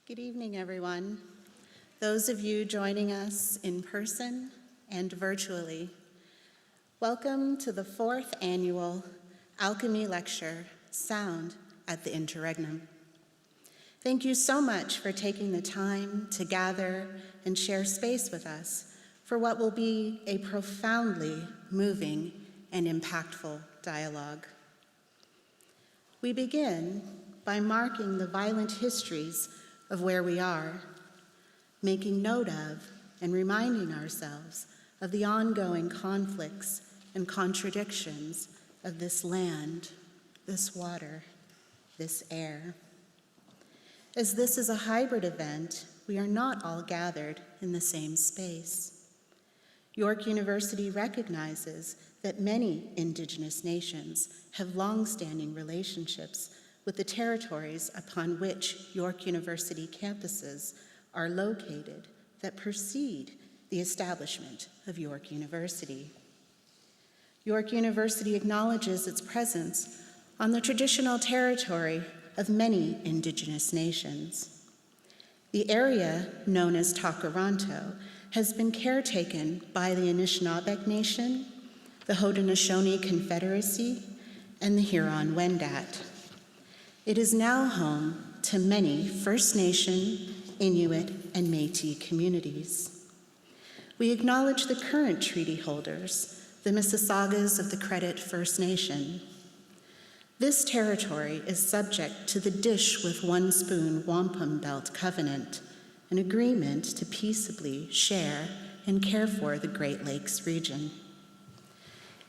Good evening, everyone. Those of you joining us in person and virtually, welcome to the 4th annual Alchemy Lecture, Sound at the Interregnum. Thank you so much for taking the time to gather and share space with us for what will be a profoundly moving and impactful dialogue. We begin by marking the violent histories of where we are, making note of and reminding ourselves of the ongoing conflicts and contradictions of this land, this water, this air. As this is a hybrid event, we are not all gathered in the same space. York University recognizes that many Indigenous nations have long-standing relationships with the territories upon which York University campuses are located that precede the establishment of York University. York University acknowledges its presence on the traditional territory of many Indigenous nations. The area known as Takaranto has been caretaken by the Anishinaabeg Nation, the Haudenosaunee Confederacy, and the Huron-Wendat. It is now home to many First Nation, Inuit, and Métis communities. We acknowledge the current treaty holders, the Mississaugas of the Credit First Nation. This territory is subject to the Dish with One Spoon Wampum Belt Covenant, an agreement to peaceably share and care for the Great Lakes region.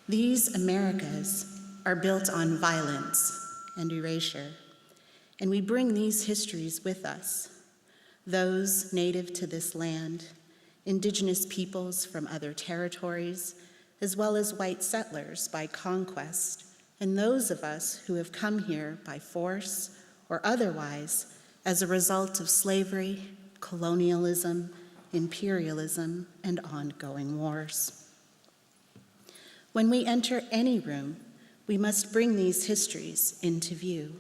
These Americas are built on violence and erasure, and we bring these histories with us, those native to this land, Indigenous peoples from other territories, as well as white settlers by conquest, and those of us who have come here by force or otherwise as a result of slavery, colonialism, imperialism, and ongoing wars. When we enter any room, we must bring these histories into view.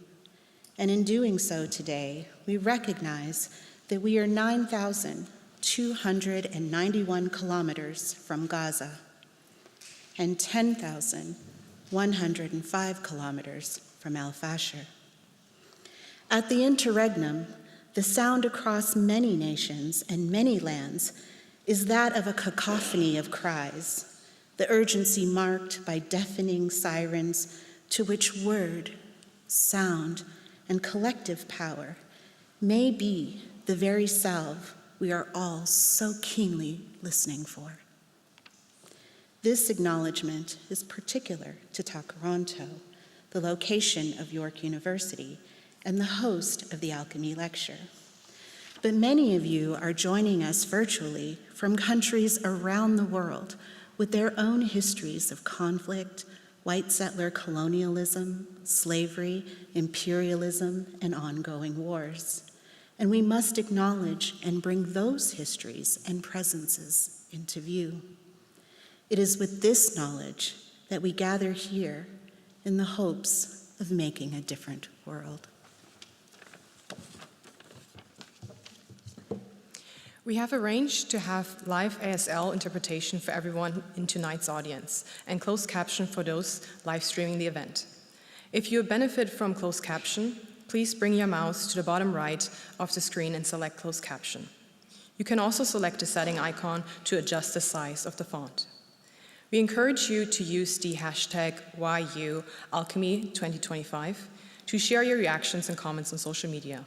And in doing so today, we recognize that we are 9,291 kilometers from Gaza and 10,105 kilometers from Al-Fashir. At the interregnum, the sound across many nations and many lands is that of a cacophony of cries, the urgency marked by deafening sirens to which word, sound, and collective power may be the very salve we are all so keenly listening for. This acknowledgement is particular to Takaranto, the location of York University and the host of the Alchemy Lecture. But many of you are joining us virtually from countries around the world with their own histories of conflict, white settler colonialism, slavery, imperialism, and ongoing wars. And we must acknowledge and bring those histories and presences into view. It is with this knowledge that we gather here in the hopes of making a different world. We have arranged to have live ASL interpretation for everyone in tonight's audience and closed caption for those live streaming the event. If you benefit from closed caption, please bring your mouse to the bottom right of the screen and select closed caption. You can also select the setting icon to adjust the size of the font. We encourage you to use the hashtag YUAlchemy2025 to share your reactions and comments on social media.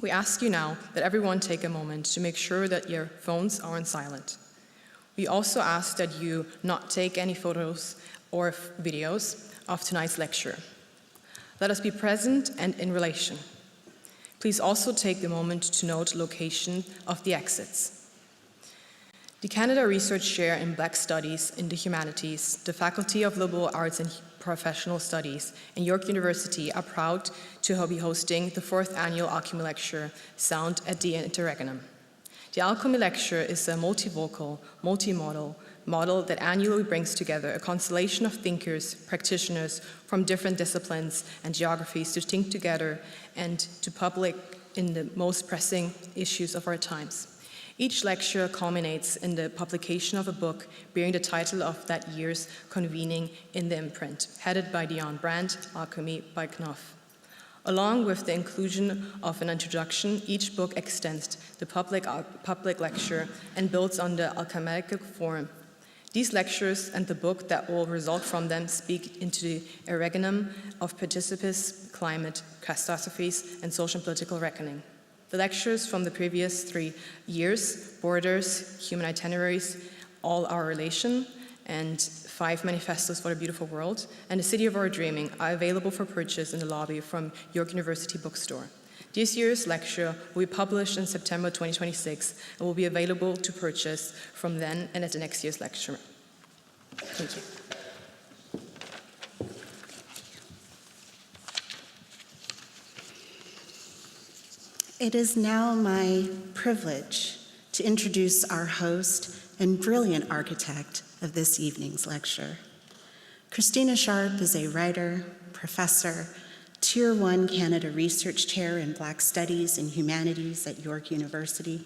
We ask you now that everyone take a moment to make sure that your phones are on silent. We also ask that you not take any photos or videos of tonight's lecture. Let us be present and in relation. Please also take a moment to note the location of the exits. The Canada Research Chair in Black Studies in the Humanities, the Faculty of Liberal Arts and Professional Studies, and York University are proud to be hosting the 4th annual Alchemy Lecture, Sound at the Interregnum. The Alchemy Lecture is a multivocal, multimodal model that annually brings together a constellation of thinkers, practitioners from different disciplines and geographies to think together and to public in the most pressing issues of our times. Each lecture culminates in the publication of a book bearing the title of that year's convening in the imprint, headed by Dion Brandt, Alchemy by Knopf. Along with the inclusion of an introduction, each book extends the public lecture and builds on the alchemical form. These lectures and the book that will result from them speak into the interregnum of participants, climate, catastrophes, and social and political reckoning. The lectures from the previous 3 years, Borders, Human Itineraries, All Our Relation, and 5 Manifestos for a Beautiful World, and The City of Our Dreaming are available for purchase in the lobby from York University Bookstore. This year's lecture will be published in September 2026 and will be available to purchase from then and at the next year's lecture. Thank you. It is now my privilege to introduce our host and brilliant architect of this evening's lecture. Christina Sharp is a writer, professor, Tier 1 Canada Research Chair in Black Studies and Humanities at York University.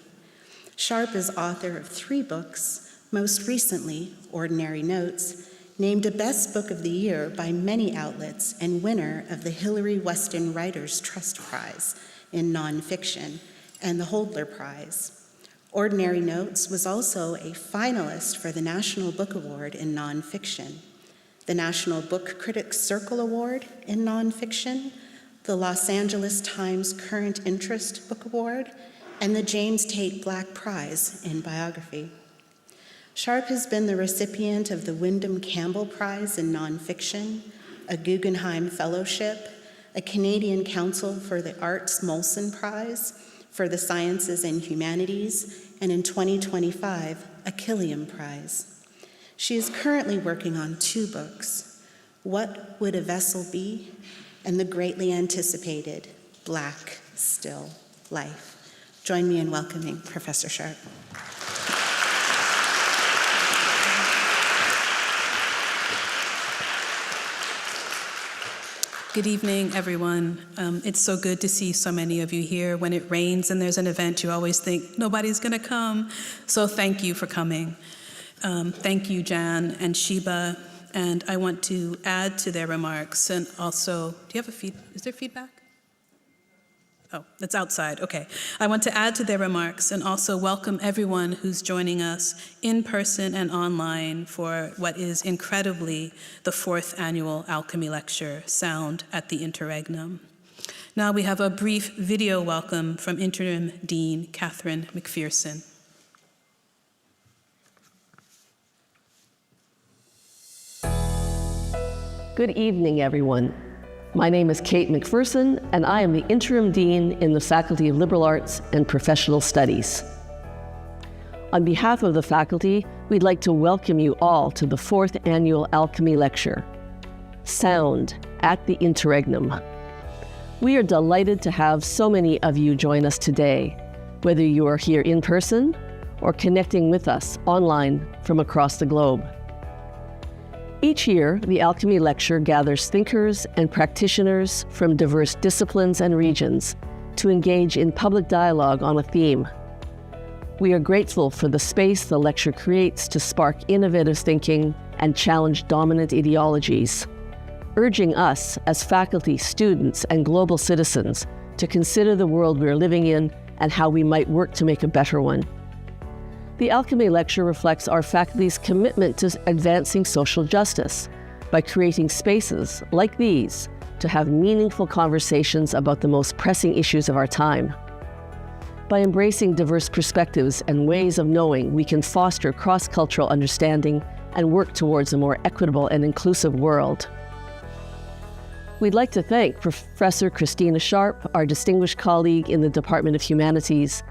Sharp is author of 3 books, most recently, Ordinary Notes, named a Best Book of the Year by many outlets and winner of the Hillary Weston Writers' Trust Prize in nonfiction and the Holdler Prize. Ordinary Notes was also a finalist for the National Book Award in nonfiction, the National Book Critics Circle Award in nonfiction, the Los Angeles Times Current Interest Book Award, and the James Tate Black Prize in biography. Sharp has been the recipient of the Wyndham Campbell Prize in nonfiction, a Guggenheim Fellowship, a Canadian Council for the Arts Molson Prize for the Sciences and Humanities, and in 2025, a Killiam Prize. She is currently working on 2 books, What Would a Vessel Be? And the greatly anticipated Black Still Life. Join me in welcoming Professor Sharp. Good evening, everyone. It's so good to see so many of you here. When it rains and there's an event, you always think nobody's gonna come. So thank you for coming. Thank you, Jan and Sheba. And I want to add to their remarks and also, do you have is there feedback? Oh, it's outside, okay. I want to add to their remarks and also welcome everyone who's joining us in person and online for what is incredibly the 4th annual Alchemy Lecture, Sound at the Interregnum. Now we have a brief video welcome from Interim Dean Catherine McPherson. Good evening, everyone. My name is Kate McPherson, and I am the Interim Dean in the Faculty of Liberal Arts and Professional Studies. On behalf of the faculty, we'd like to welcome you all to the 4th Annual Alchemy Lecture, Sound at the Interregnum. We are delighted to have so many of you join us today, whether you are here in person or connecting with us online from across the globe. Each year, the Alchemy Lecture gathers thinkers and practitioners from diverse disciplines and regions to engage in public dialogue on a theme. We are grateful for the space the lecture creates to spark innovative thinking and challenge dominant ideologies, urging us as faculty, students, and global citizens to consider the world we're living in and how we might work to make a better one. The Alchemy Lecture reflects our faculty's commitment to advancing social justice by creating spaces like these to have meaningful conversations about the most pressing issues of our time. By embracing diverse perspectives and ways of knowing, we can foster cross-cultural understanding and work towards a more equitable and inclusive world. We'd like to thank Professor Christina Sharp, our distinguished colleague in the Department of Humanities,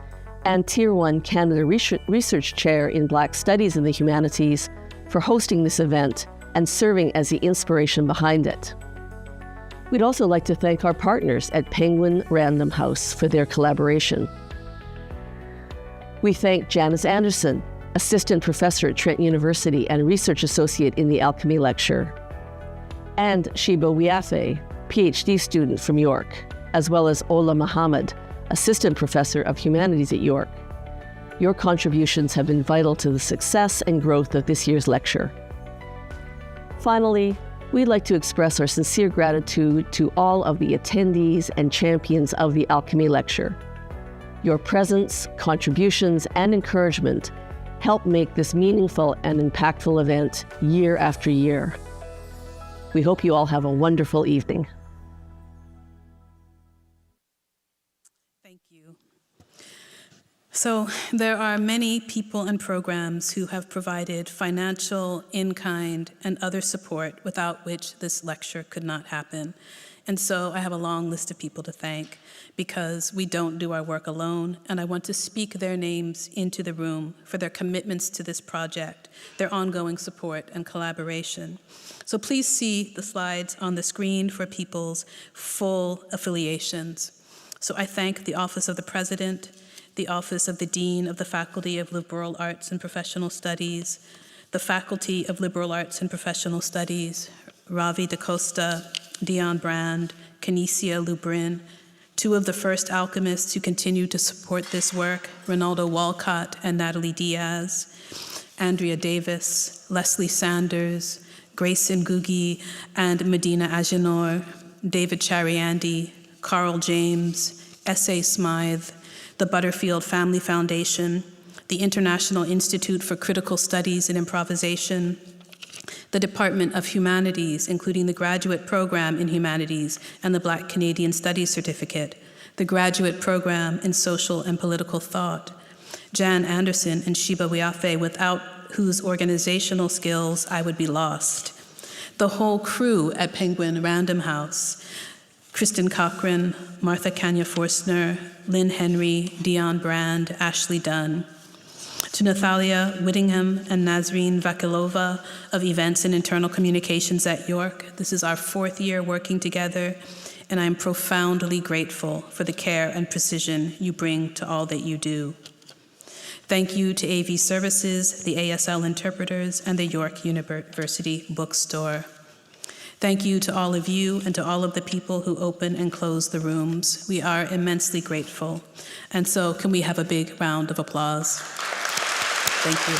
and Tier 1 Canada Research Chair in Black Studies in the Humanities for hosting this event and serving as the inspiration behind it. We'd also like to thank our partners at Penguin Random House for their collaboration. We thank Janice Anderson, Assistant Professor at Trent University and Research Associate in the Alchemy Lecture, and Sheba Wiafe, PhD student from York, as well as Ola Muhammad, Assistant Professor of Humanities at York. Your contributions have been vital to the success and growth of this year's lecture. Finally, we'd like to express our sincere gratitude to all of the attendees and champions of the Alchemy Lecture. Your presence, contributions, and encouragement help make this meaningful and impactful event year after year. We hope you all have a wonderful evening. Thank you. So there are many people and programs who have provided financial, in-kind, and other support without which this lecture could not happen. And so I have a long list of people to thank because we don't do our work alone, and I want to speak their names into the room for their commitments to this project, their ongoing support and collaboration. So please see the slides on the screen for people's full affiliations. So I thank the Office of the President, the Office of the Dean of the Faculty of Liberal Arts and Professional Studies, the Faculty of Liberal Arts and Professional Studies, Ravi DaCosta, Dion Brand, Canisia Lubrin, two of the first alchemists who continue to support this work, Ronaldo Walcott and Natalie Diaz, Andrea Davis, Leslie Sanders, Grace Ngugi and Medina Agenor, David Chariandi, Carl James, S.A. Smythe, the Butterfield Family Foundation, the International Institute for Critical Studies in Improvisation, the Department of Humanities, including the Graduate Program in Humanities and the Black Canadian Studies Certificate, the Graduate Program in Social and Political Thought, Jan Anderson and Shiba Wiafe, without whose organizational skills I would be lost, the whole crew at Penguin Random House, Kristen Cochran, Martha Kanya-Forstner, Lynn Henry, Dion Brand, Ashley Dunn. To Nathalia Whittingham and Nazreen Vakilova of Events and Internal Communications at York. This is our 4th year working together, and I'm profoundly grateful for the care and precision you bring to all that you do. Thank you to AV Services, the ASL interpreters, and the York University Bookstore. Thank you to all of you and to all of the people who open and close the rooms. We are immensely grateful. And so can we have a big round of applause? Thank you.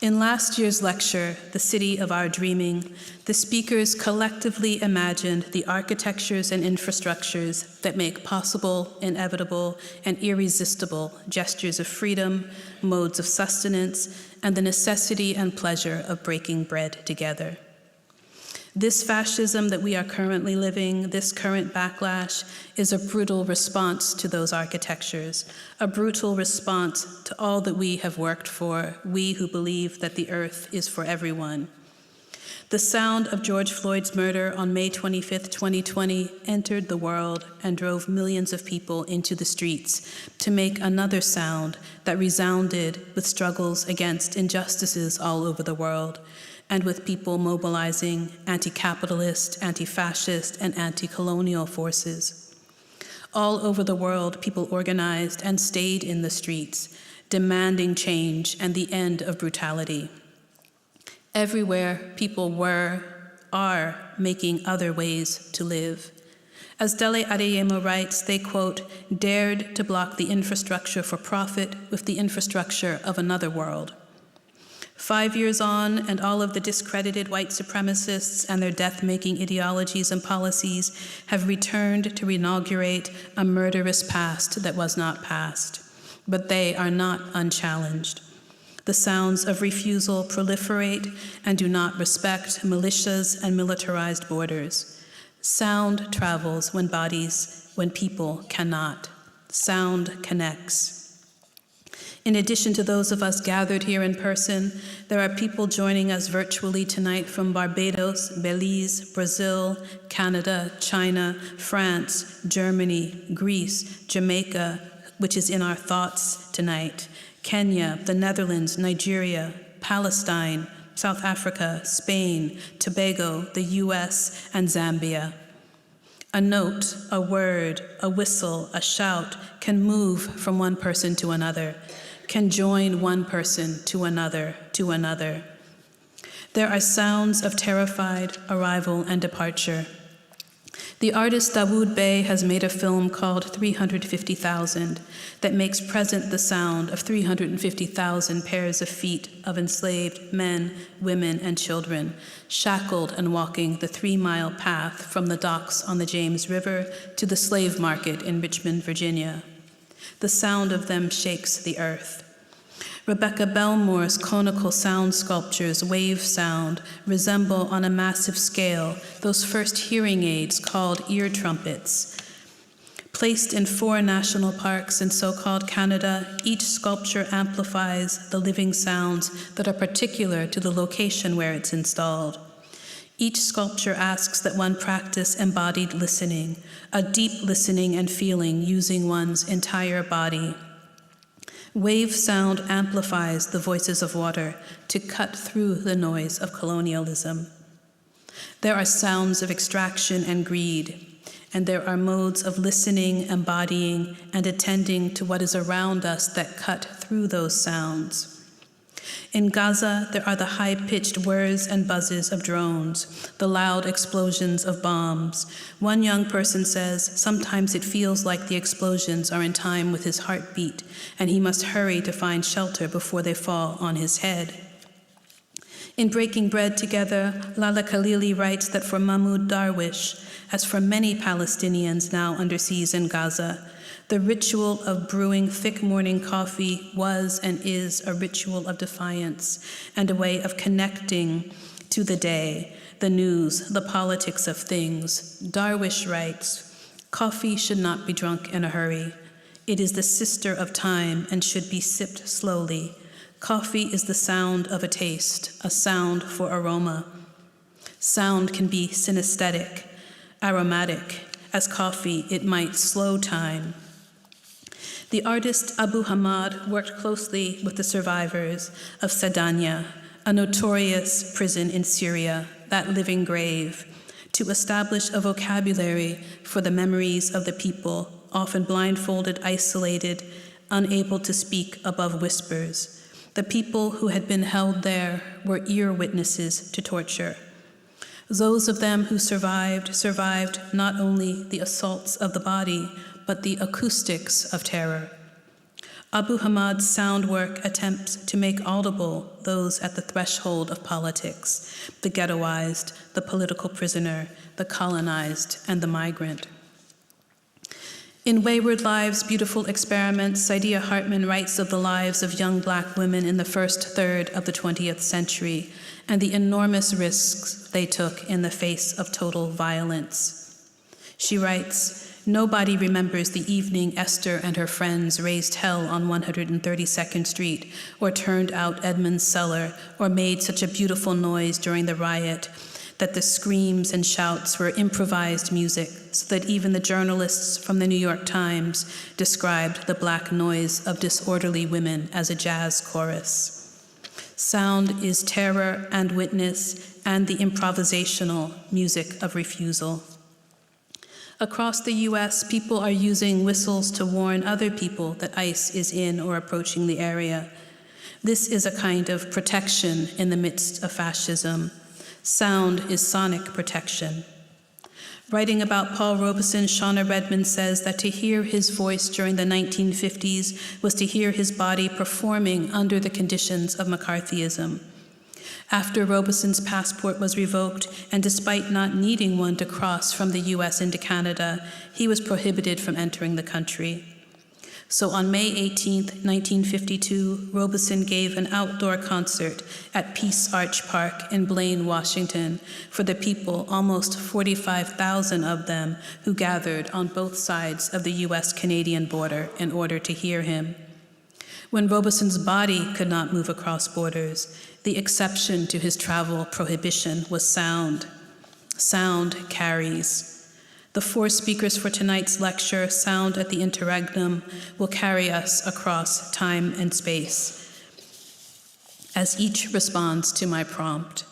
In last year's lecture, The City of Our Dreaming, the speakers collectively imagined the architectures and infrastructures that make possible, inevitable, and irresistible gestures of freedom, modes of sustenance, and the necessity and pleasure of breaking bread together. This fascism that we are currently living, this current backlash, is a brutal response to those architectures, a brutal response to all that we have worked for, we who believe that the earth is for everyone. The sound of George Floyd's murder on May 25th, 2020 entered the world and drove millions of people into the streets to make another sound that resounded with struggles against injustices all over the world, and with people mobilizing anti-capitalist, anti-fascist, and anti-colonial forces. All over the world, people organized and stayed in the streets, demanding change and the end of brutality. Everywhere, people are making other ways to live. As Dele Adeyemo writes, they, quote, dared to block the infrastructure for profit with the infrastructure of another world. 5 years on, and all of the discredited white supremacists and their death-making ideologies and policies have returned to inaugurate a murderous past that was not past. But they are not unchallenged. The sounds of refusal proliferate and do not respect militias and militarized borders. Sound travels when people cannot. Sound connects. In addition to those of us gathered here in person, there are people joining us virtually tonight from Barbados, Belize, Brazil, Canada, China, France, Germany, Greece, Jamaica, which is in our thoughts tonight, Kenya, the Netherlands, Nigeria, Palestine, South Africa, Spain, Tobago, the US, and Zambia. A note, a word, a whistle, a shout can move from one person to another, can join one person to another, to another. There are sounds of terrified arrival and departure. The artist Dawood Bey has made a film called 350,000 that makes present the sound of 350,000 pairs of feet of enslaved men, women, and children, shackled and walking the 3-mile path from the docks on the James River to the slave market in Richmond, Virginia. The sound of them shakes the earth. Rebecca Belmore's conical sound sculptures, Wave Sound, resemble on a massive scale those first hearing aids called ear trumpets. Placed in 4 national parks in so-called Canada, each sculpture amplifies the living sounds that are particular to the location where it's installed. Each sculpture asks that one practice embodied listening, a deep listening and feeling using one's entire body. Wave sound amplifies the voices of water to cut through the noise of colonialism. There are sounds of extraction and greed, and there are modes of listening, embodying, and attending to what is around us that cut through those sounds. In Gaza, there are the high-pitched whirs and buzzes of drones, the loud explosions of bombs. One young person says, sometimes it feels like the explosions are in time with his heartbeat, and he must hurry to find shelter before they fall on his head. In Breaking Bread Together, Lala Khalili writes that for Mahmoud Darwish, as for many Palestinians now under siege in Gaza, the ritual of brewing thick morning coffee was and is a ritual of defiance and a way of connecting to the day, the news, the politics of things. Darwish writes, coffee should not be drunk in a hurry. It is the sister of time and should be sipped slowly. Coffee is the sound of a taste, a sound for aroma. Sound can be synesthetic, aromatic. As coffee, it might slow time. The artist Abu Hamad worked closely with the survivors of Sadania, a notorious prison in Syria, that living grave, to establish a vocabulary for the memories of the people, often blindfolded, isolated, unable to speak above whispers. The people who had been held there were ear witnesses to torture. Those of them who survived not only the assaults of the body, but the acoustics of terror. Abu Hamad's sound work attempts to make audible those at the threshold of politics, the ghettoized, the political prisoner, the colonized, and the migrant. In Wayward Lives, Beautiful Experiments, Saidiya Hartman writes of the lives of young Black women in the first third of the 20th century and the enormous risks they took in the face of total violence. She writes, nobody remembers the evening Esther and her friends raised hell on 132nd Street, or turned out Edmund's cellar, or made such a beautiful noise during the riot that the screams and shouts were improvised music, so that even the journalists from the New York Times described the black noise of disorderly women as a jazz chorus. Sound is terror and witness and the improvisational music of refusal. Across the U.S., people are using whistles to warn other people that ICE is in or approaching the area. This is a kind of protection in the midst of fascism. Sound is sonic protection. Writing about Paul Robeson, Shauna Redmond says that to hear his voice during the 1950s was to hear his body performing under the conditions of McCarthyism. After Robeson's passport was revoked, and despite not needing one to cross from the U.S. into Canada, he was prohibited from entering the country. So on May 18, 1952, Robeson gave an outdoor concert at Peace Arch Park in Blaine, Washington, for the people, almost 45,000 of them, who gathered on both sides of the U.S.-Canadian border in order to hear him. When Robeson's body could not move across borders, the exception to his travel prohibition was sound. Sound carries. The 4 speakers for tonight's lecture, Sound at the Interregnum, will carry us across time and space as each responds to my prompt.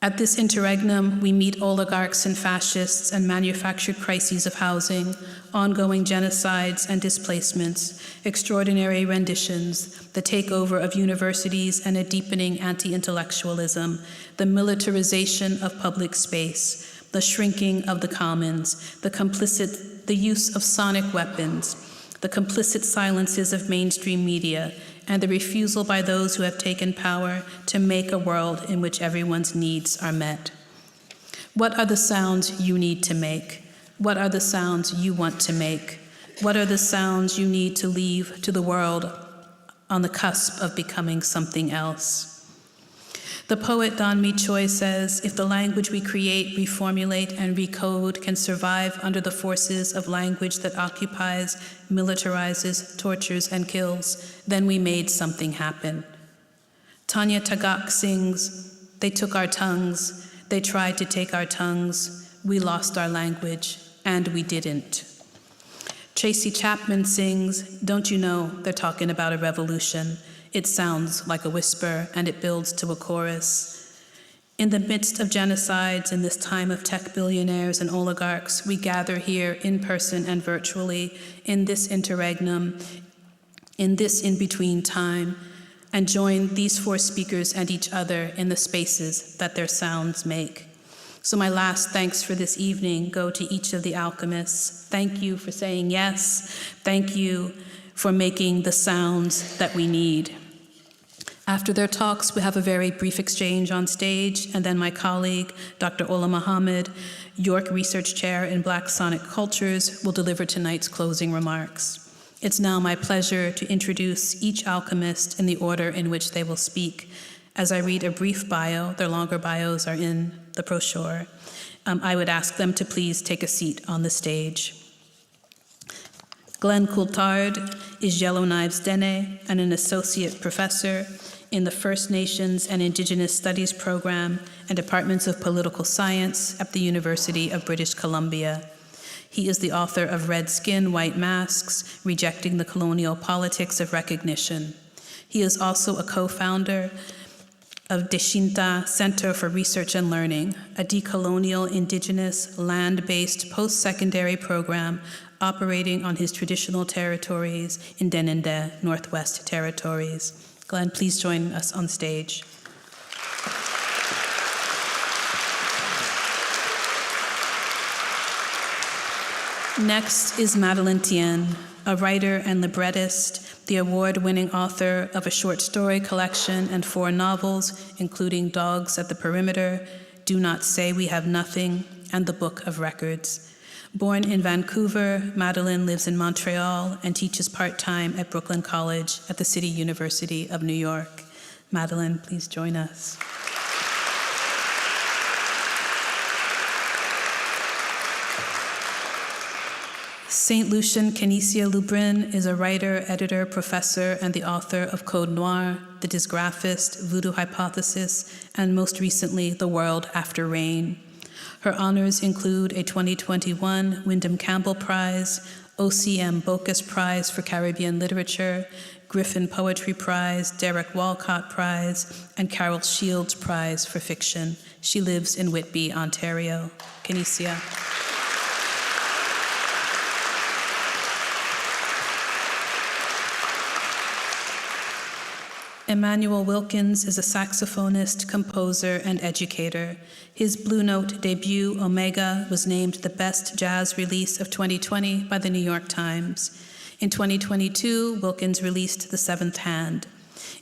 At this interregnum, we meet oligarchs and fascists and manufactured crises of housing, ongoing genocides and displacements, extraordinary renditions, the takeover of universities and a deepening anti-intellectualism, the militarization of public space, the shrinking of the commons, the use of sonic weapons, the complicit silences of mainstream media, and the refusal by those who have taken power to make a world in which everyone's needs are met. What are the sounds you need to make? What are the sounds you want to make? What are the sounds you need to leave to the world on the cusp of becoming something else? The poet Don Mi Choi says, if the language we create, reformulate, and recode can survive under the forces of language that occupies, militarizes, tortures, and kills, then we made something happen. Tanya Tagaq sings, they took our tongues, they tried to take our tongues, we lost our language, and we didn't. Tracy Chapman sings, don't you know they're talking about a revolution? It sounds like a whisper, and it builds to a chorus. In the midst of genocides, in this time of tech billionaires and oligarchs, we gather here in person and virtually, in this interregnum, in this in-between time, and join these four speakers and each other in the spaces that their sounds make. So my last thanks for this evening go to each of the alchemists. Thank you for saying yes. Thank you for making the sounds that we need. After their talks, we have a very brief exchange on stage, and then my colleague, Dr. Ola Muhammad, York Research Chair in Black Sonic Cultures, will deliver tonight's closing remarks. It's now my pleasure to introduce each alchemist in the order in which they will speak. As I read a brief bio, their longer bios are in the brochure, I would ask them to please take a seat on the stage. Glenn Coulthard is Yellowknives Dene and an associate professor in the First Nations and Indigenous Studies program and departments of political science at the University of British Columbia. He is the author of Red Skin, White Masks, Rejecting the Colonial Politics of Recognition. He is also a co-founder of Deshinta Center for Research and Learning, a decolonial, indigenous, land-based post-secondary program operating on his traditional territories in Denendeh, Northwest Territories. Glenn, please join us on stage. Next is Madeleine Tien, a writer and librettist, the award-winning author of a short story collection and 4 novels, including Dogs at the Perimeter, Do Not Say We Have Nothing, and The Book of Records. Born in Vancouver, Madeleine lives in Montreal and teaches part-time at Brooklyn College at the City University of New York. Madeleine, please join us. Saint Lucian Canisia Lubrin is a writer, editor, professor, and the author of Code Noir, The Dysgraphist, Voodoo Hypothesis, and most recently, The World After Rain. Her honors include a 2021 Wyndham Campbell Prize, OCM Bocas Prize for Caribbean Literature, Griffin Poetry Prize, Derek Walcott Prize, and Carol Shields Prize for Fiction. She lives in Whitby, Ontario. Canisia. Emmanuel Wilkins is a saxophonist, composer, and educator. His Blue Note debut, Omega, was named the best jazz release of 2020 by the New York Times. In 2022, Wilkins released The Seventh Hand.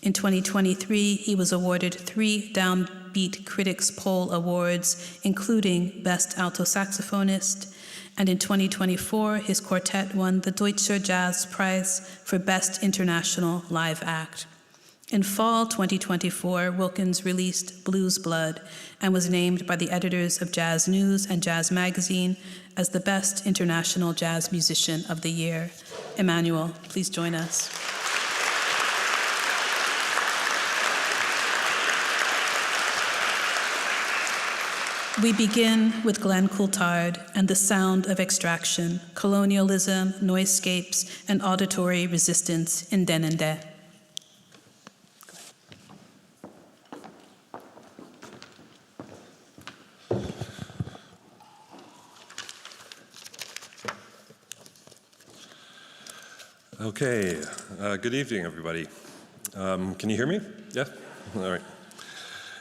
In 2023, he was awarded 3 Downbeat Critics Poll Awards, including Best Alto Saxophonist. And in 2024, his quartet won the Deutscher Jazz Prize for Best International Live Act. In fall 2024, Wilkins released Blues Blood and was named by the editors of Jazz News and Jazz Magazine as the Best International Jazz Musician of the Year. Emmanuel, please join us. We begin with Glenn Coulthard and the sound of extraction, colonialism, noisescapes, and auditory resistance in Denendeh. Okay, good evening, everybody. Can you hear me? Yeah? All right.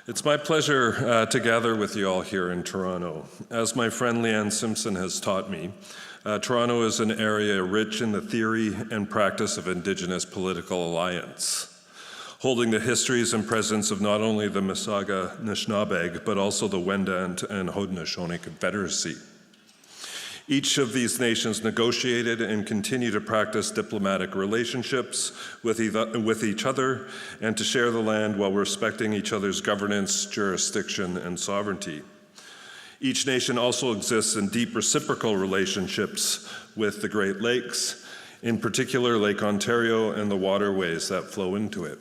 It's my pleasure to gather with you all here in Toronto. As my friend Leanne Simpson has taught me, Toronto is an area rich in the theory and practice of Indigenous political alliance, holding the histories and presence of not only the Mississauga Nishnabeg, but also the Wendat and Haudenosaunee Confederacy. Each of these nations negotiated and continue to practice diplomatic relationships with each other and to share the land while respecting each other's governance, jurisdiction, and sovereignty. Each nation also exists in deep reciprocal relationships with the Great Lakes, in particular Lake Ontario and the waterways that flow into it.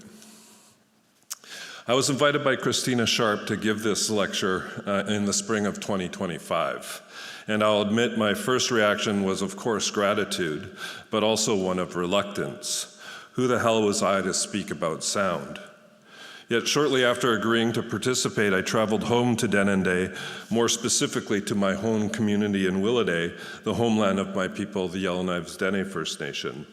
I was invited by Christina Sharp to give this lecture in the spring of 2025. And I'll admit my first reaction was, of course, gratitude, but also one of reluctance. Who the hell was I to speak about sound? Yet shortly after agreeing to participate, I traveled home to Denendeh, more specifically to my home community in Willowday, the homeland of my people, the Yellowknives Dene First Nation.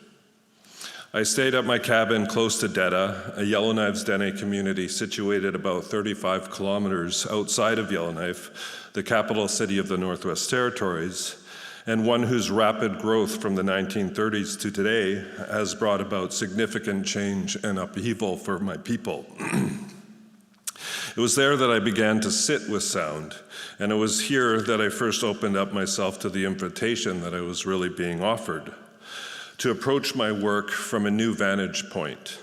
I stayed at my cabin close to Deda, a Yellowknives Dene community situated about 35 kilometers outside of Yellowknife, the capital city of the Northwest Territories, and one whose rapid growth from the 1930s to today has brought about significant change and upheaval for my people. It was there that I began to sit with sound, and it was here that I first opened up myself to the invitation that I was really being offered, to approach my work from a new vantage point,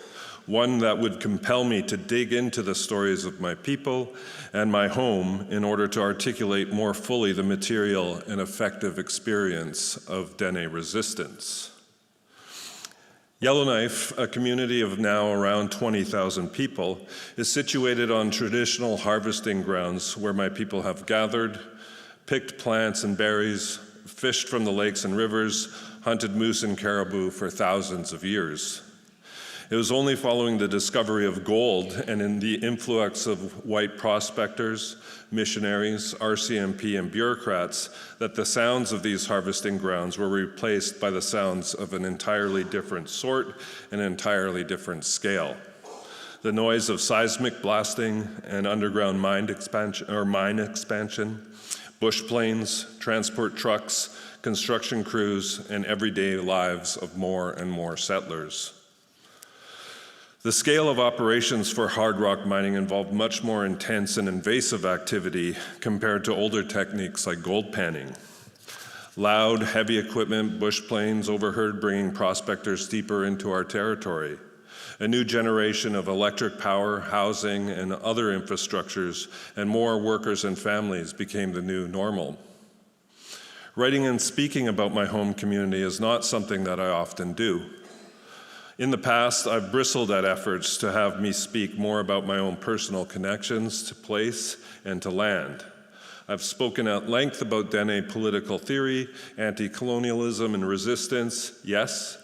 one that would compel me to dig into the stories of my people and my home in order to articulate more fully the material and effective experience of Dene resistance. Yellowknife, a community of now around 20,000 people, is situated on traditional harvesting grounds where my people have gathered, picked plants and berries, fished from the lakes and rivers, hunted moose and caribou for thousands of years. It was only following the discovery of gold and in the influx of white prospectors, missionaries, RCMP, and bureaucrats that the sounds of these harvesting grounds were replaced by the sounds of an entirely different sort and entirely different scale. The noise of seismic blasting and underground mine expansion, bush planes, transport trucks, construction crews, and everyday lives of more and more settlers. The scale of operations for hard rock mining involved much more intense and invasive activity compared to older techniques like gold panning. Loud, heavy equipment, bush planes overheard bringing prospectors deeper into our territory. A new generation of electric power, housing, and other infrastructures, and more workers and families became the new normal. Writing and speaking about my home community is not something that I often do. In the past, I've bristled at efforts to have me speak more about my own personal connections to place and to land. I've spoken at length about Dene political theory, anti-colonialism, and resistance, yes,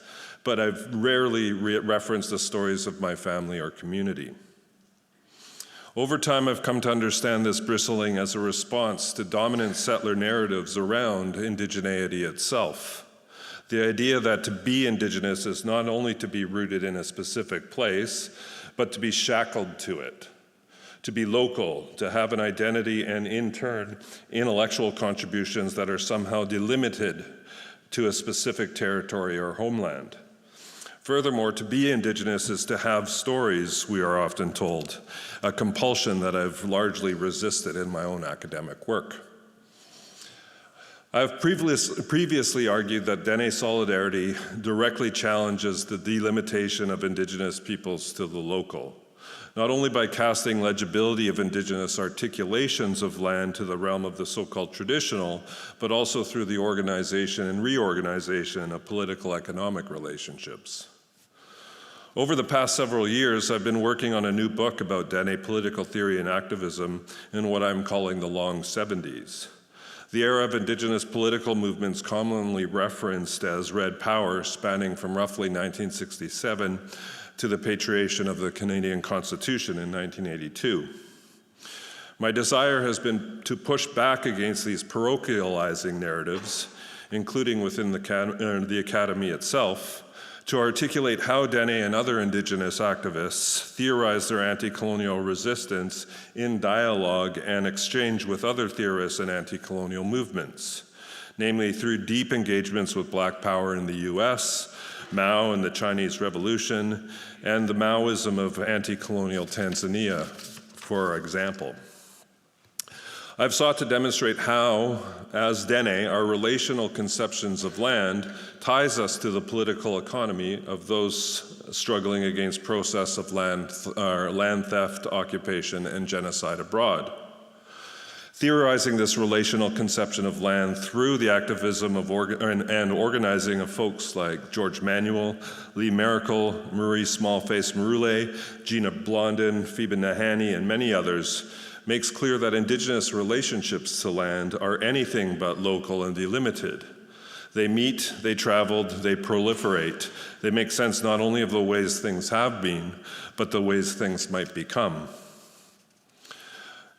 but I've rarely referenced the stories of my family or community. Over time, I've come to understand this bristling as a response to dominant settler narratives around indigeneity itself. The idea that to be Indigenous is not only to be rooted in a specific place, but to be shackled to it, to be local, to have an identity and, in turn, intellectual contributions that are somehow delimited to a specific territory or homeland. Furthermore, to be Indigenous is to have stories, we are often told, a compulsion that I've largely resisted in my own academic work. I've previously argued that Dene solidarity directly challenges the delimitation of Indigenous peoples to the local, not only by casting legibility of Indigenous articulations of land to the realm of the so-called traditional, but also through the organization and reorganization of political economic relationships. Over the past several years, I've been working on a new book about Dene political theory and activism in what I'm calling the long 70s. The era of Indigenous political movements commonly referenced as Red Power, spanning from roughly 1967 to the patriation of the Canadian Constitution in 1982. My desire has been to push back against these parochializing narratives, including within the Academy itself, to articulate how Dene and other Indigenous activists theorize their anti-colonial resistance in dialogue and exchange with other theorists and anti-colonial movements, namely through deep engagements with Black Power in the US, Mao and the Chinese Revolution, and the Maoism of anti-colonial Tanzania, for example. I've sought to demonstrate how, as Dene, our relational conceptions of land ties us to the political economy of those struggling against process of land theft, occupation, and genocide abroad. Theorizing this relational conception of land through the activism of and organizing of folks like George Manuel, Lee Miracle, Marie Smallface Marule, Gina Blondin, Phoebe Nahani, and many others makes clear that Indigenous relationships to land are anything but local and delimited. They meet, they traveled, they proliferate. They make sense not only of the ways things have been, but the ways things might become.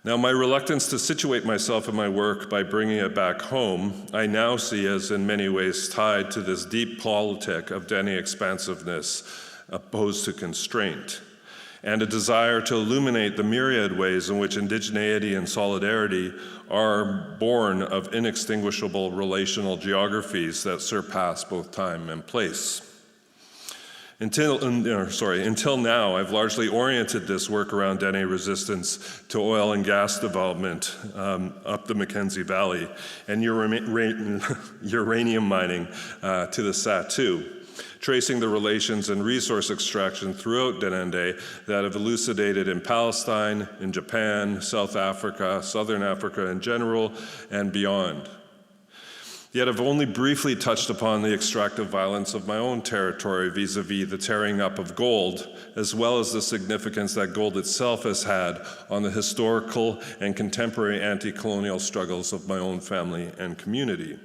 Now, my reluctance to situate myself in my work by bringing it back home, I now see as in many ways tied to this deep politic of Dene expansiveness opposed to constraint, and a desire to illuminate the myriad ways in which indigeneity and solidarity are born of inextinguishable relational geographies that surpass both time and place. Until now, I've largely oriented this work around Dene resistance to oil and gas development up the Mackenzie Valley and uranium mining to the Satu, tracing the relations and resource extraction throughout Denende that have elucidated in Palestine, in Japan, South Africa, Southern Africa in general, and beyond. Yet I've only briefly touched upon the extractive violence of my own territory vis-a-vis the tearing up of gold, as well as the significance that gold itself has had on the historical and contemporary anti-colonial struggles of my own family and community.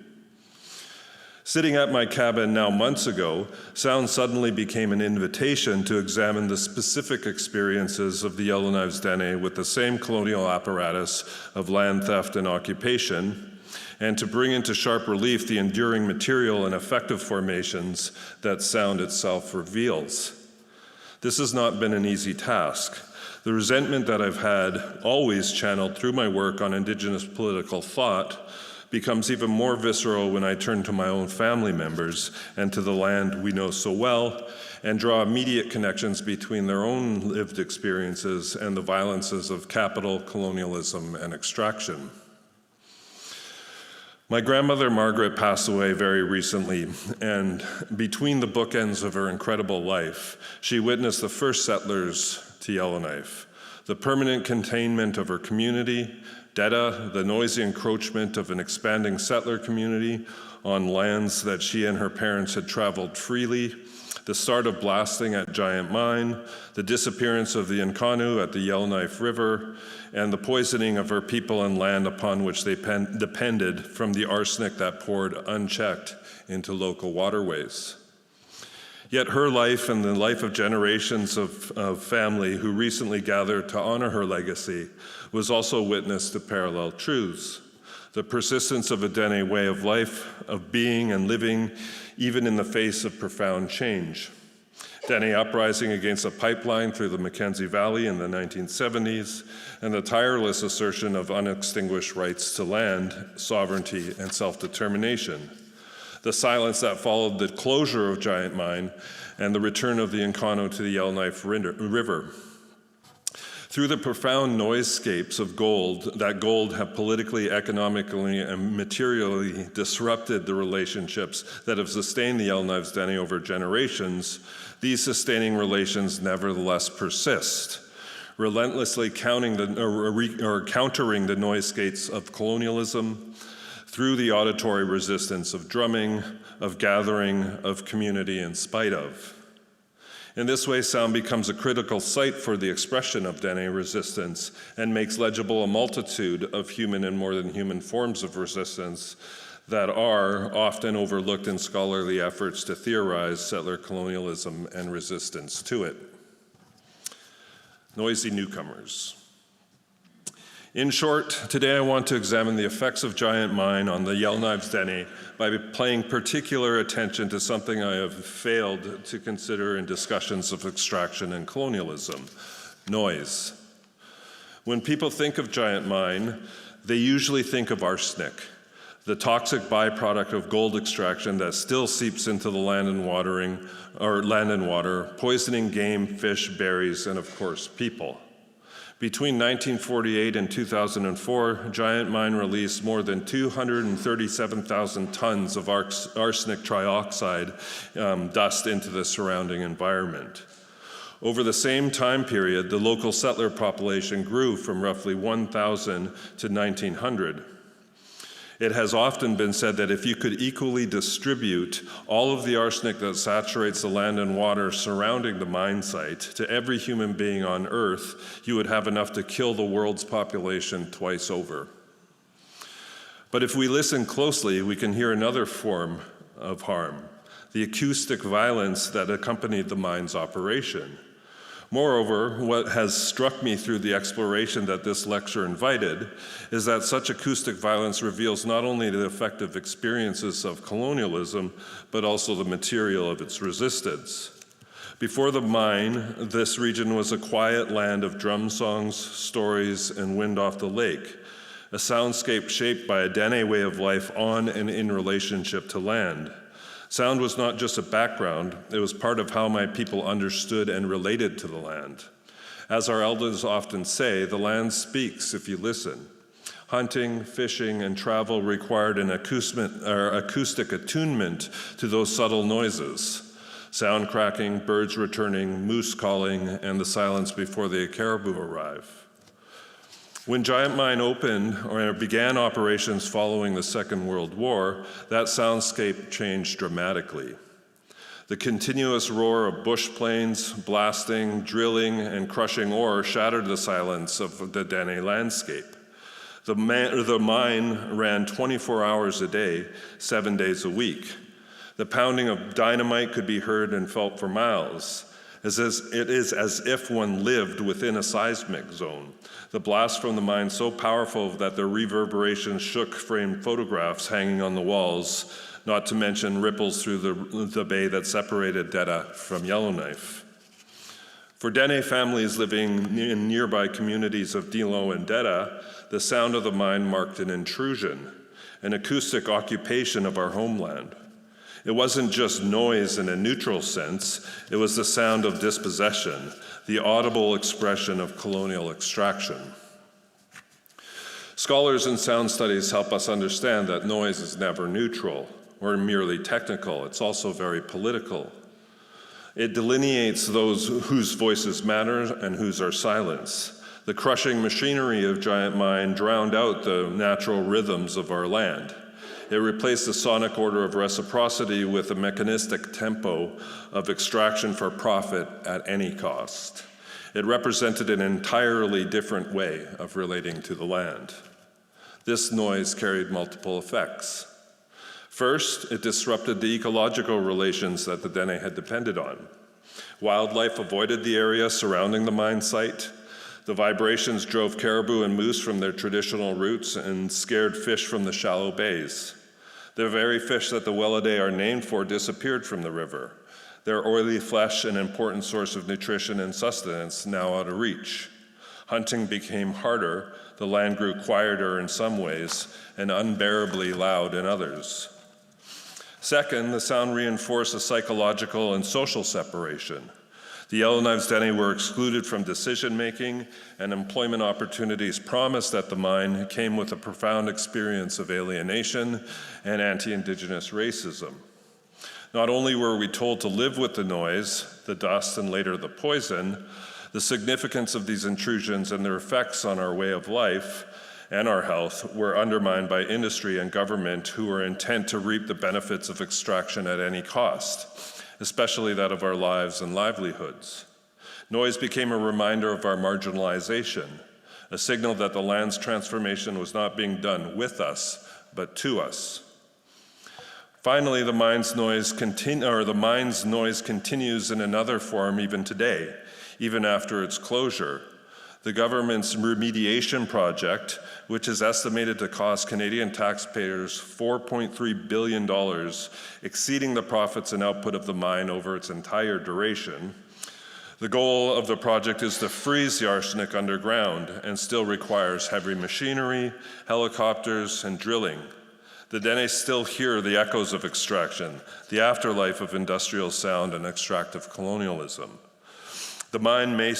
Sitting at my cabin now months ago, sound suddenly became an invitation to examine the specific experiences of the Yellowknives Dene with the same colonial apparatus of land theft and occupation, and to bring into sharp relief the enduring material and effective formations that sound itself reveals. This has not been an easy task. The resentment that I've had, always channeled through my work on Indigenous political thought, becomes even more visceral when I turn to my own family members and to the land we know so well, and draw immediate connections between their own lived experiences and the violences of capital, colonialism, and extraction. My grandmother Margaret passed away very recently, and between the bookends of her incredible life, she witnessed the first settlers to Yellowknife, the permanent containment of her community, Deda, the noisy encroachment of an expanding settler community on lands that she and her parents had traveled freely, the start of blasting at Giant Mine, the disappearance of the Nkanu at the Yellowknife River, and the poisoning of her people and land upon which they depended from the arsenic that poured unchecked into local waterways. Yet her life and the life of generations of family who recently gathered to honor her legacy was also witness to parallel truths. The persistence of a Dene way of life, of being and living, even in the face of profound change. Dene uprising against a pipeline through the Mackenzie Valley in the 1970s, and the tireless assertion of unextinguished rights to land, sovereignty, and self-determination. The silence that followed the closure of Giant Mine and the return of the Nkanu to the Yellowknife River. Through the profound noiseescapes of gold, that gold have politically, economically, and materially disrupted the relationships that have sustained the Yellowknives Dene over generations, these sustaining relations nevertheless persist, relentlessly countering the noiseescapes of colonialism through the auditory resistance of drumming, of gathering, of community in spite of. In this way, sound becomes a critical site for the expression of Dene resistance and makes legible a multitude of human and more than human forms of resistance that are often overlooked in scholarly efforts to theorize settler colonialism and resistance to it. Noisy newcomers. In short, today I want to examine the effects of giant mine on the Yellowknives Dene by paying particular attention to something I have failed to consider in discussions of extraction and colonialism: noise. When people think of giant mine, they usually think of arsenic, the toxic byproduct of gold extraction that still seeps into the land and water, poisoning game, fish, berries, and of course, people. Between 1948 and 2004, Giant Mine released more than 237,000 tons of arsenic trioxide dust into the surrounding environment. Over the same time period, the local settler population grew from roughly 1,000 to 1,900. It has often been said that if you could equally distribute all of the arsenic that saturates the land and water surrounding the mine site to every human being on Earth, you would have enough to kill the world's population twice over. But if we listen closely, we can hear another form of harm: the acoustic violence that accompanied the mine's operation. Moreover, what has struck me through the exploration that this lecture invited is that such acoustic violence reveals not only the effective experiences of colonialism, but also the material of its resistance. Before the mine, this region was a quiet land of drum songs, stories, and wind off the lake, a soundscape shaped by a Dene way of life on and in relationship to land. Sound was not just a background, it was part of how my people understood and related to the land. As our elders often say, the land speaks if you listen. Hunting, fishing, and travel required an acoustic attunement to those subtle noises: sound cracking, birds returning, moose calling, and the silence before the caribou arrive. When Giant Mine opened or began operations following the Second World War, that soundscape changed dramatically. The continuous roar of bush planes, blasting, drilling, and crushing ore shattered the silence of the Dene landscape. The mine ran 24 hours a day, 7 days a week. The pounding of dynamite could be heard and felt for miles. It is as if one lived within a seismic zone. The blast from the mine so powerful that the reverberations shook framed photographs hanging on the walls, not to mention ripples through the bay that separated Deda from Yellowknife. For Dene families living in nearby communities of Dilo and Deda, the sound of the mine marked an intrusion, an acoustic occupation of our homeland. It wasn't just noise in a neutral sense, it was the sound of dispossession, the audible expression of colonial extraction. Scholars in sound studies help us understand that noise is never neutral or merely technical, it's also very political. It delineates those whose voices matter and whose are silenced. The crushing machinery of Giant Mine drowned out the natural rhythms of our land. It replaced the sonic order of reciprocity with a mechanistic tempo of extraction for profit at any cost. It represented an entirely different way of relating to the land. This noise carried multiple effects. First, it disrupted the ecological relations that the Dene had depended on. Wildlife avoided the area surrounding the mine site. The vibrations drove caribou and moose from their traditional routes and scared fish from the shallow bays. The very fish that the Welidae are named for disappeared from the river, their oily flesh an important source of nutrition and sustenance now out of reach. Hunting became harder, the land grew quieter in some ways, and unbearably loud in others. Second, the sound reinforced a psychological and social separation. The Yellowknives Dene were excluded from decision-making, and employment opportunities promised at the mine came with a profound experience of alienation and anti-Indigenous racism. Not only were we told to live with the noise, the dust, and later the poison, the significance of these intrusions and their effects on our way of life and our health were undermined by industry and government who were intent to reap the benefits of extraction at any cost, especially that of our lives and livelihoods. Noise became a reminder of our marginalization, a signal that the land's transformation was not being done with us, but to us. Finally, the mine's noise continues in another form even today, even after its closure. The government's remediation project, which is estimated to cost Canadian taxpayers $4.3 billion, exceeding the profits and output of the mine over its entire duration. The goal of the project is to freeze the arsenic underground and still requires heavy machinery, helicopters, and drilling. The Dene still hear the echoes of extraction, the afterlife of industrial sound and extractive colonialism. The mine may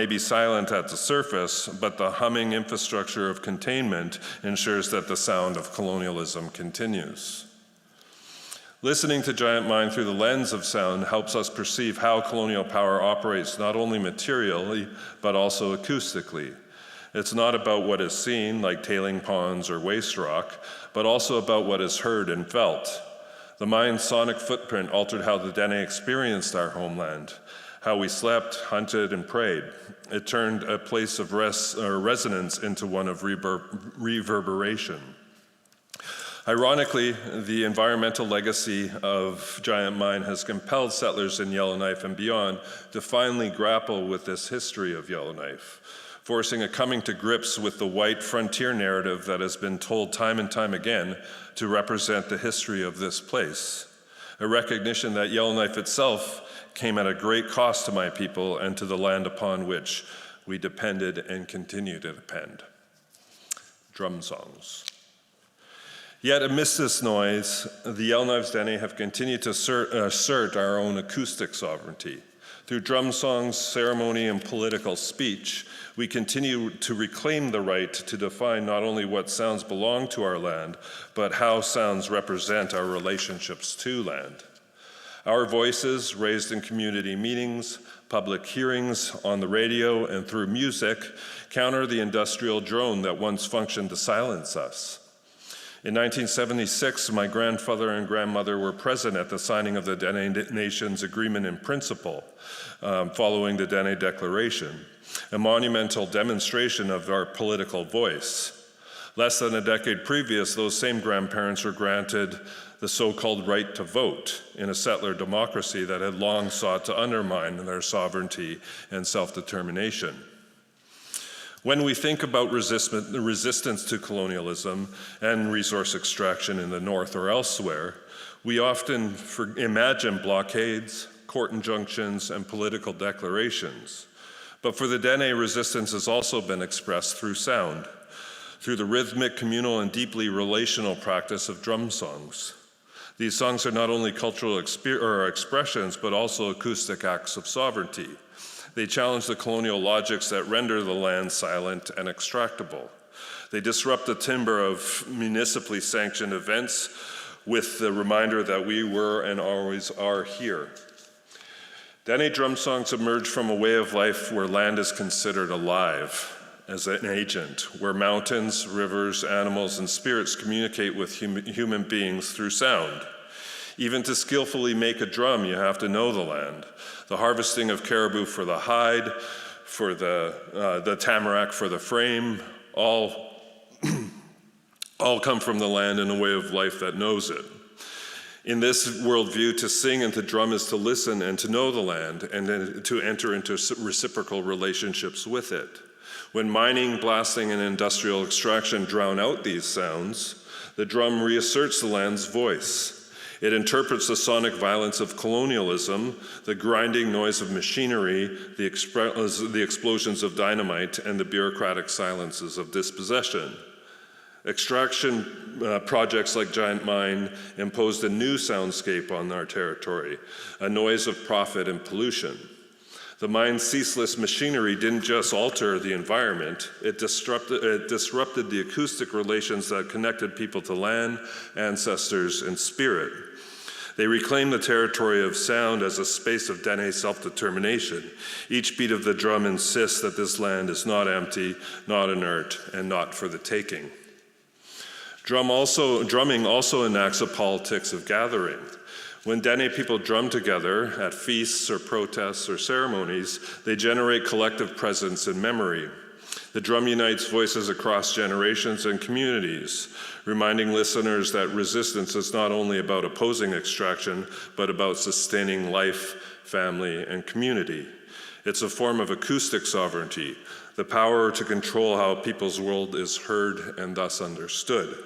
be silent at the surface, but the humming infrastructure of containment ensures that the sound of colonialism continues. Listening to Giant Mine through the lens of sound helps us perceive how colonial power operates not only materially, but also acoustically. It's not about what is seen, like tailing ponds or waste rock, but also about what is heard and felt. The mine's sonic footprint altered how the Dene experienced our homeland, how we slept, hunted, and prayed. It turned a place of resonance into one of reverberation. Ironically, the environmental legacy of Giant Mine has compelled settlers in Yellowknife and beyond to finally grapple with this history of Yellowknife, forcing a coming to grips with the white frontier narrative that has been told time and time again to represent the history of this place. A recognition that Yellowknife itself came at a great cost to my people and to the land upon which we depended and continue to depend. Drum songs. Yet amidst this noise, the Yellowknife's Dene have continued to assert our own acoustic sovereignty. Through drum songs, ceremony, and political speech, we continue to reclaim the right to define not only what sounds belong to our land, but how sounds represent our relationships to land. Our voices, raised in community meetings, public hearings, on the radio, and through music, counter the industrial drone that once functioned to silence us. In 1976, my grandfather and grandmother were present at the signing of the Dene Nation's Agreement in Principle, following the Dene Declaration, a monumental demonstration of our political voice. Less than a decade previous, those same grandparents were granted the so-called right to vote in a settler democracy that had long sought to undermine their sovereignty and self-determination. When we think about the resistance to colonialism and resource extraction in the North or elsewhere, we often imagine blockades, court injunctions, and political declarations. But for the Dene, resistance has also been expressed through sound, through the rhythmic, communal, and deeply relational practice of drum songs. These songs are not only cultural expressions, but also acoustic acts of sovereignty. They challenge the colonial logics that render the land silent and extractable. They disrupt the timbre of municipally sanctioned events with the reminder that we were and always are here. Dene drum songs emerge from a way of life where land is considered alive as an agent, where mountains, rivers, animals, and spirits communicate with human beings through sound. Even to skillfully make a drum, you have to know the land. The harvesting of caribou for the hide, for the tamarack for the frame, all come from the land in a way of life that knows it. In this worldview, to sing and to drum is to listen and to know the land, and then to enter into reciprocal relationships with it. When mining, blasting, and industrial extraction drown out these sounds, the drum reasserts the land's voice. It interprets the sonic violence of colonialism, the grinding noise of machinery, the explosions of dynamite, and the bureaucratic silences of dispossession. Extraction projects like Giant Mine imposed a new soundscape on our territory, a noise of profit and pollution. The mine's ceaseless machinery didn't just alter the environment, it disrupted the acoustic relations that connected people to land, ancestors, and spirit. They reclaimed the territory of sound as a space of Dene self-determination. Each beat of the drum insists that this land is not empty, not inert, and not for the taking. Drumming also enacts a politics of gathering. When Dene people drum together at feasts or protests or ceremonies, they generate collective presence and memory. The drum unites voices across generations and communities, reminding listeners that resistance is not only about opposing extraction, but about sustaining life, family, and community. It's a form of acoustic sovereignty, the power to control how people's world is heard and thus understood.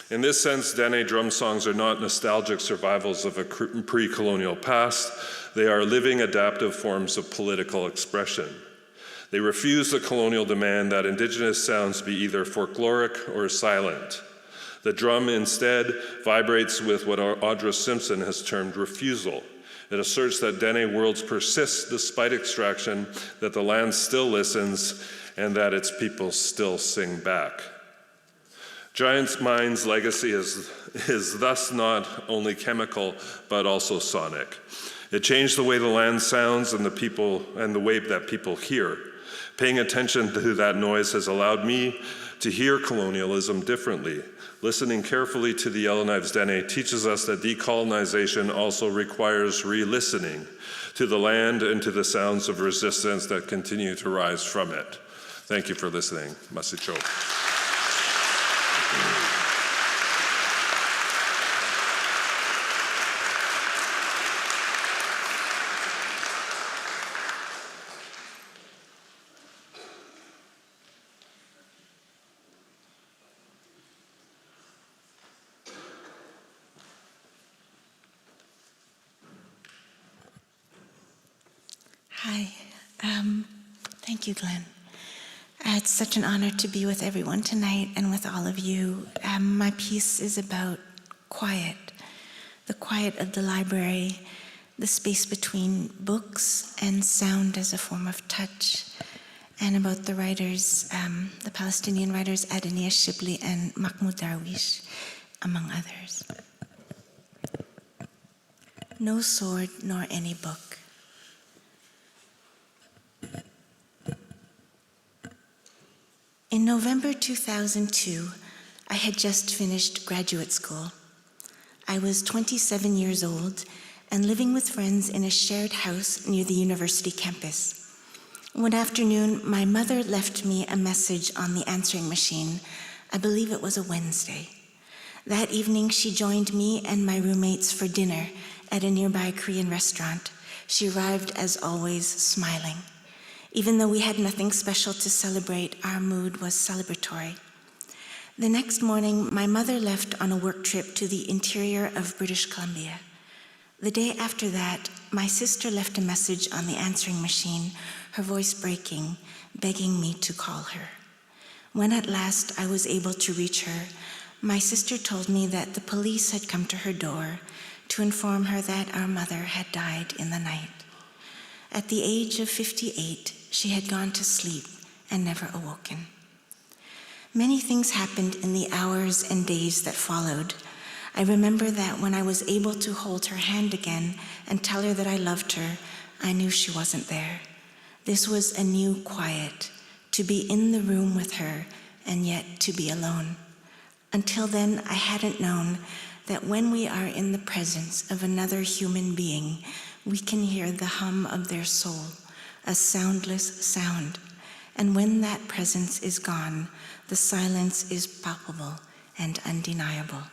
In this sense, Dene drum songs are not nostalgic survivals of a pre-colonial past. They are living, adaptive forms of political expression. They refuse the colonial demand that Indigenous sounds be either folkloric or silent. The drum instead vibrates with what Audra Simpson has termed refusal. It asserts that Dene worlds persist despite extraction, that the land still listens, and that its people still sing back. Giant Mind's legacy is thus not only chemical, but also sonic. It changed the way the land sounds and the way that people hear. Paying attention to that noise has allowed me to hear colonialism differently. Listening carefully to the Yellowknives Dene teaches us that decolonization also requires re-listening to the land and to the sounds of resistance that continue to rise from it. Thank you for listening. Masicho. Hi. Thank you, Glenn. It's such an honor to be with everyone tonight and with all of you. My piece is about quiet, the quiet of the library, the space between books and sound as a form of touch, and about the writers, the Palestinian writers Adoniya Shibli and Mahmoud Darwish, among others. No sword nor any book. In November 2002, I had just finished graduate school. I was 27 years old and living with friends in a shared house near the university campus. One afternoon, my mother left me a message on the answering machine. I believe it was a Wednesday. That evening, she joined me and my roommates for dinner at a nearby Korean restaurant. She arrived, as always, smiling. Even though we had nothing special to celebrate, our mood was celebratory. The next morning, my mother left on a work trip to the interior of British Columbia. The day after that, my sister left a message on the answering machine, her voice breaking, begging me to call her. When at last I was able to reach her, my sister told me that the police had come to her door to inform her that our mother had died in the night. At the age of 58, she had gone to sleep and never awoken. Many things happened in the hours and days that followed. I remember that when I was able to hold her hand again and tell her that I loved her, I knew she wasn't there. This was a new quiet, to be in the room with her and yet to be alone. Until then, I hadn't known that when we are in the presence of another human being, we can hear the hum of their soul, a soundless sound. And when that presence is gone, the silence is palpable and undeniable.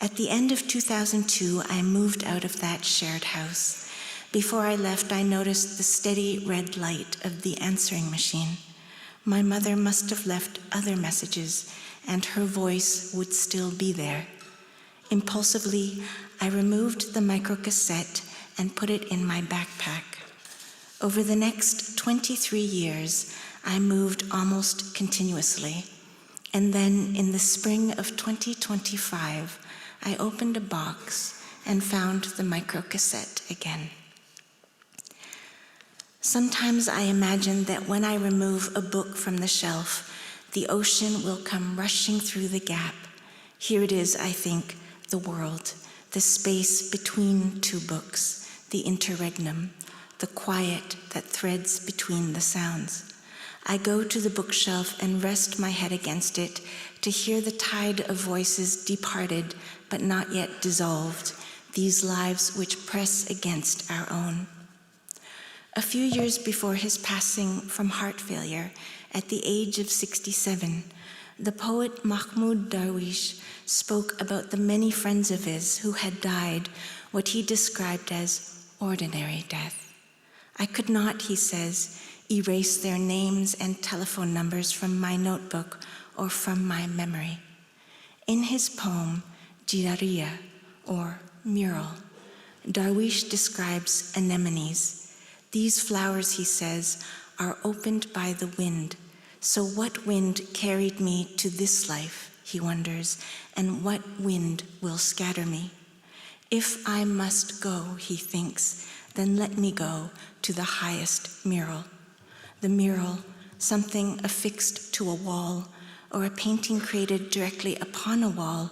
At the end of 2002, I moved out of that shared house. Before I left, I noticed the steady red light of the answering machine. My mother must have left other messages, and her voice would still be there. Impulsively, I removed the microcassette and put it in my backpack. Over the next 23 years, I moved almost continuously. And then in the spring of 2025, I opened a box and found the microcassette again. Sometimes I imagine that when I remove a book from the shelf, the ocean will come rushing through the gap. Here it is, I think, the world, the space between two books, the interregnum, the quiet that threads between the sounds. I go to the bookshelf and rest my head against it to hear the tide of voices departed but not yet dissolved, these lives which press against our own. A few years before his passing from heart failure, at the age of 67, the poet Mahmoud Darwish spoke about the many friends of his who had died what he described as ordinary death. I could not, he says, erase their names and telephone numbers from my notebook or from my memory. In his poem, Jirariya, or mural, Darwish describes anemones. These flowers, he says, are opened by the wind. So what wind carried me to this life, he wonders, and what wind will scatter me? If I must go, he thinks, then let me go to the highest mural. The mural, something affixed to a wall, or a painting created directly upon a wall,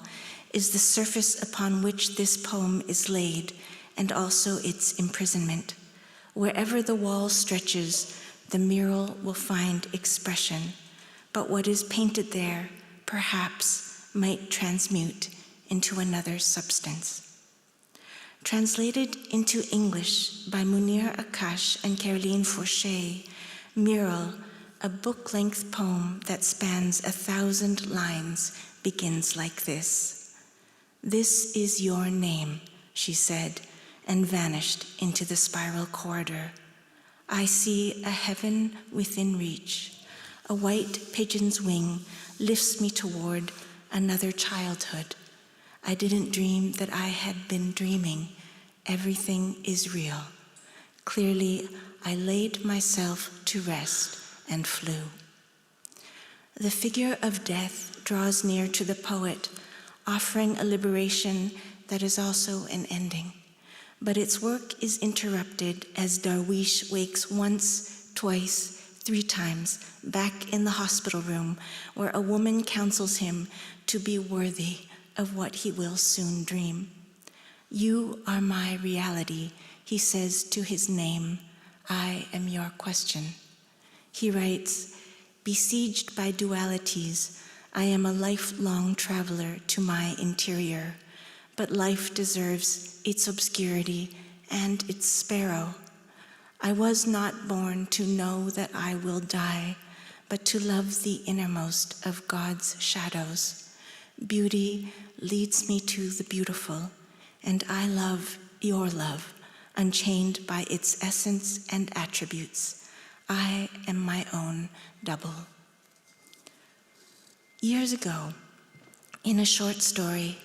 is the surface upon which this poem is laid, and also its imprisonment. Wherever the wall stretches, the mural will find expression, but what is painted there, perhaps, might transmute into another substance. Translated into English by Munir Akash and Caroline Fourchet, Mural, a book-length poem that spans 1,000 lines, begins like this. "This is your name," she said, and vanished into the spiral corridor. I see a heaven within reach. A white pigeon's wing lifts me toward another childhood. I didn't dream that I had been dreaming. Everything is real. Clearly, I laid myself to rest and flew. The figure of death draws near to the poet, offering a liberation that is also an ending. But its work is interrupted as Darwish wakes once, twice, 3 times back in the hospital room where a woman counsels him to be worthy of what he will soon dream. "You are my reality," he says to his name. "I am your question." He writes, "Besieged by dualities, I am a lifelong traveler to my interior, but life deserves its obscurity and its sparrow. I was not born to know that I will die, but to love the innermost of God's shadows. Beauty leads me to the beautiful, and I love your love, unchained by its essence and attributes. I am my own double." Years ago, in a short story,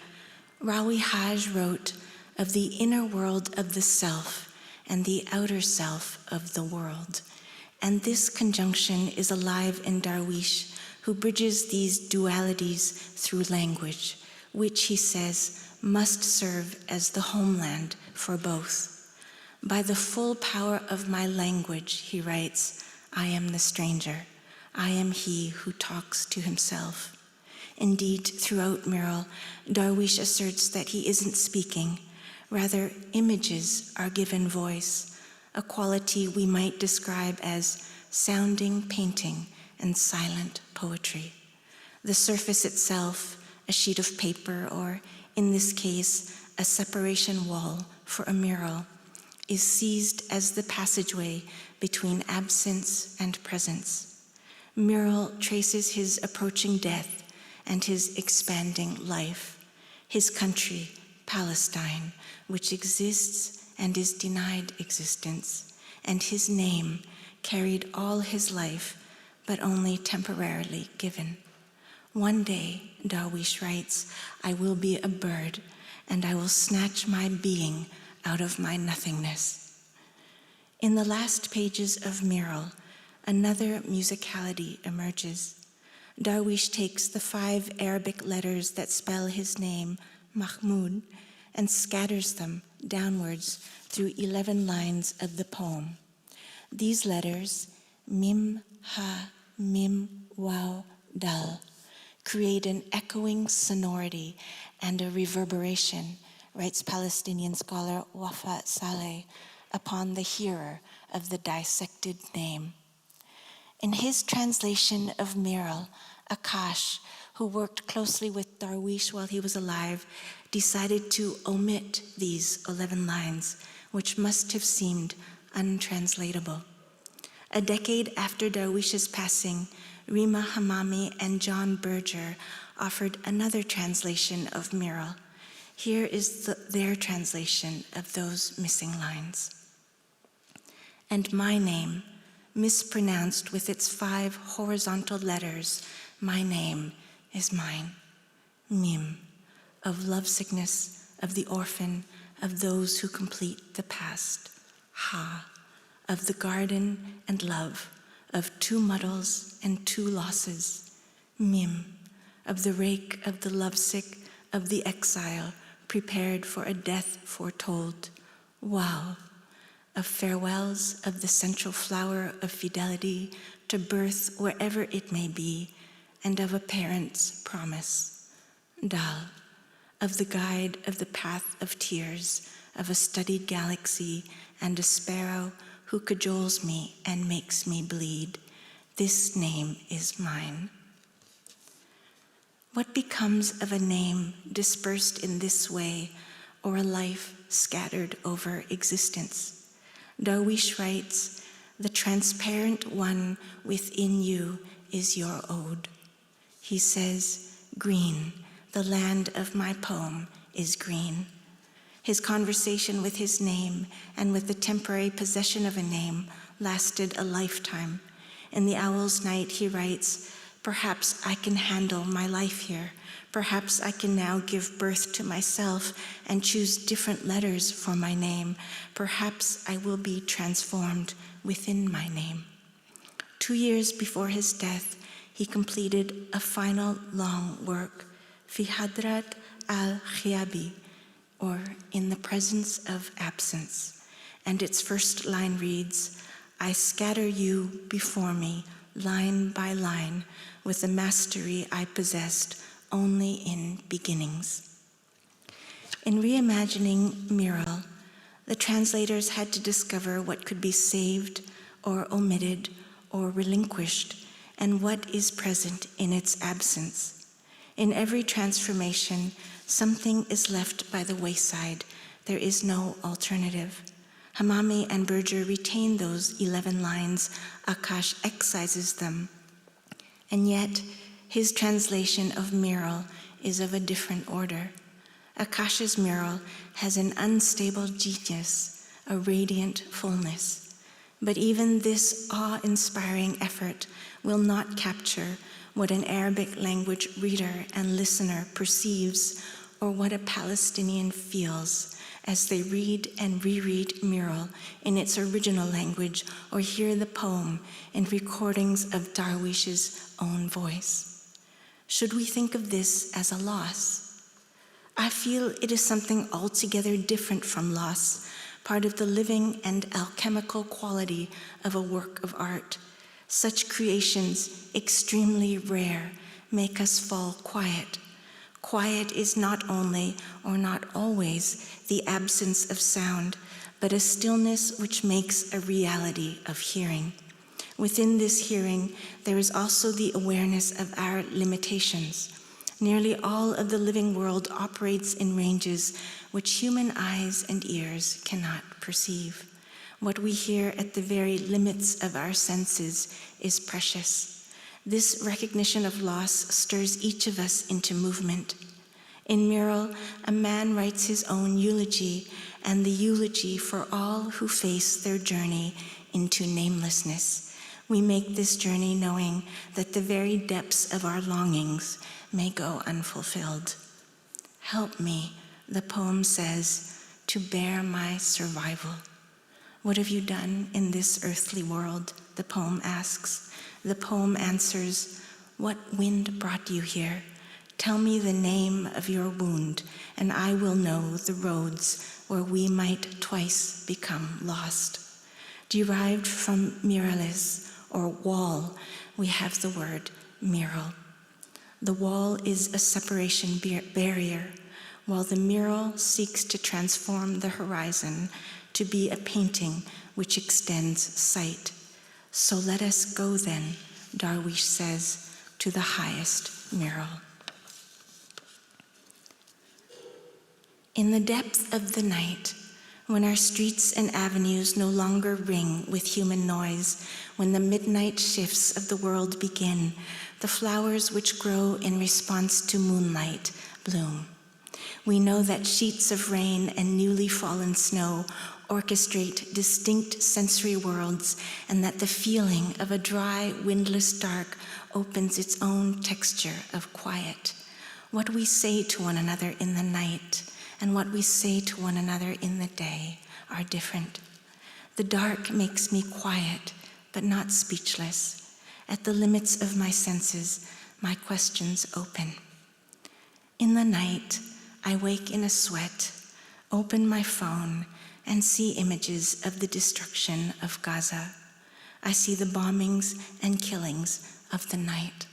Rawi Haj wrote of the inner world of the self and the outer self of the world. And this conjunction is alive in Darwish, who bridges these dualities through language, which, he says, must serve as the homeland for both. "By the full power of my language," he writes, "I am the stranger. I am he who talks to himself." Indeed, throughout Mural, Darwish asserts that he isn't speaking. Rather, images are given voice, a quality we might describe as sounding painting and silent poetry. The surface itself, a sheet of paper, or in this case, a separation wall for a mural, is seized as the passageway between absence and presence. Mural traces his approaching death and his expanding life, his country, Palestine, which exists and is denied existence, and his name, carried all his life, but only temporarily given. "One day," Darwish writes, "I will be a bird, and I will snatch my being out of my nothingness." In the last pages of Mural, another musicality emerges. Darwish takes the 5 Arabic letters that spell his name, Mahmoud, and scatters them downwards through 11 lines of the poem. These letters, Mim, Ha, Mim, Waw, Dal, create an echoing sonority and a reverberation, writes Palestinian scholar Wafa Saleh, upon the hearer of the dissected name. In his translation of Mural, Akash, who worked closely with Darwish while he was alive, decided to omit these 11 lines, which must have seemed untranslatable. A decade after Darwish's passing, Rima Hamami and John Berger offered another translation of Mural. Here is their translation of those missing lines. "And my name, mispronounced with its 5 horizontal letters, my name is mine. Mim, of lovesickness, of the orphan, of those who complete the past. Ha, of the garden and love, of 2 muddles and 2 losses. Mim, of the rake, of the lovesick, of the exile, prepared for a death foretold. Wow, of farewells, of the central flower of fidelity to birth wherever it may be, and of a parent's promise. Dal, of the guide of the path of tears, of a studied galaxy and a sparrow who cajoles me and makes me bleed. This name is mine. What becomes of a name dispersed in this way, or a life scattered over existence? Darwish writes, "The transparent one within you is your ode." He says, "Green, the land of my poem is green." His conversation with his name and with the temporary possession of a name lasted a lifetime. In The Owl's Night, he writes, "Perhaps I can handle my life here. Perhaps I can now give birth to myself and choose different letters for my name. Perhaps I will be transformed within my name." 2 years before his death, he completed a final long work, Fi Hadrat al-Khiabi, or In the Presence of Absence. And its first line reads, "I scatter you before me, line by line, with the mastery I possessed only in beginnings." In reimagining Mural, the translators had to discover what could be saved or omitted or relinquished, and what is present in its absence. In every transformation, something is left by the wayside. There is no alternative. Hamami and Berger retain those 11 lines. Akash excises them. And yet, his translation of Mural is of a different order. Akash's Mural has an unstable genius, a radiant fullness. But even this awe-inspiring effort will not capture what an Arabic language reader and listener perceives, or what a Palestinian feels as they read and reread Mural in its original language, or hear the poem in recordings of Darwish's own voice. Should we think of this as a loss? I feel it is something altogether different from loss, part of the living and alchemical quality of a work of art. Such creations, extremely rare, make us fall quiet. Quiet is not only, or not always, the absence of sound, but a stillness which makes a reality of hearing. Within this hearing, there is also the awareness of our limitations. Nearly all of the living world operates in ranges which human eyes and ears cannot perceive. What we hear at the very limits of our senses is precious. This recognition of loss stirs each of us into movement. In Mural, a man writes his own eulogy, and the eulogy for all who face their journey into namelessness. We make this journey knowing that the very depths of our longings may go unfulfilled. Help me, the poem says, to bear my survival. What have you done in this earthly world? The poem asks. The poem answers, what wind brought you here? Tell me the name of your wound, and I will know the roads where we might twice become lost. Derived from murales, or wall, we have the word mural. The wall is a separation barrier, while the mural seeks to transform the horizon to be a painting which extends sight. So let us go then, Darwish says, to the highest mural. In the depth of the night, when our streets and avenues no longer ring with human noise, when the midnight shifts of the world begin, the flowers which grow in response to moonlight bloom. We know that sheets of rain and newly fallen snow orchestrate distinct sensory worlds, and that the feeling of a dry, windless dark opens its own texture of quiet. What we say to one another in the night and what we say to one another in the day are different. The dark makes me quiet, but not speechless. At the limits of my senses, my questions open. In the night, I wake in a sweat, open my phone, and see images of the destruction of Gaza. I see the bombings and killings of the night.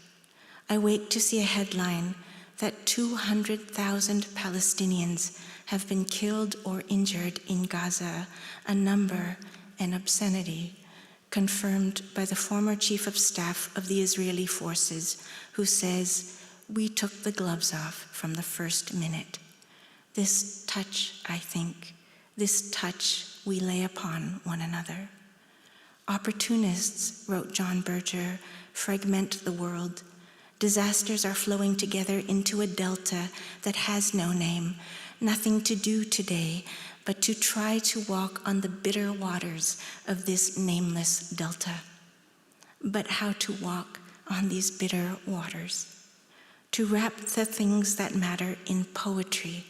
I wake to see a headline that 200,000 Palestinians have been killed or injured in Gaza, a number, an obscenity, confirmed by the former chief of staff of the Israeli forces, who says, "We took the gloves off from the first minute." This touch, I think, this touch we lay upon one another. Opportunists, wrote John Berger, fragment the world. Disasters are flowing together into a delta that has no name, nothing to do today but to try to walk on the bitter waters of this nameless delta. But how to walk on these bitter waters? To wrap the things that matter in poetry,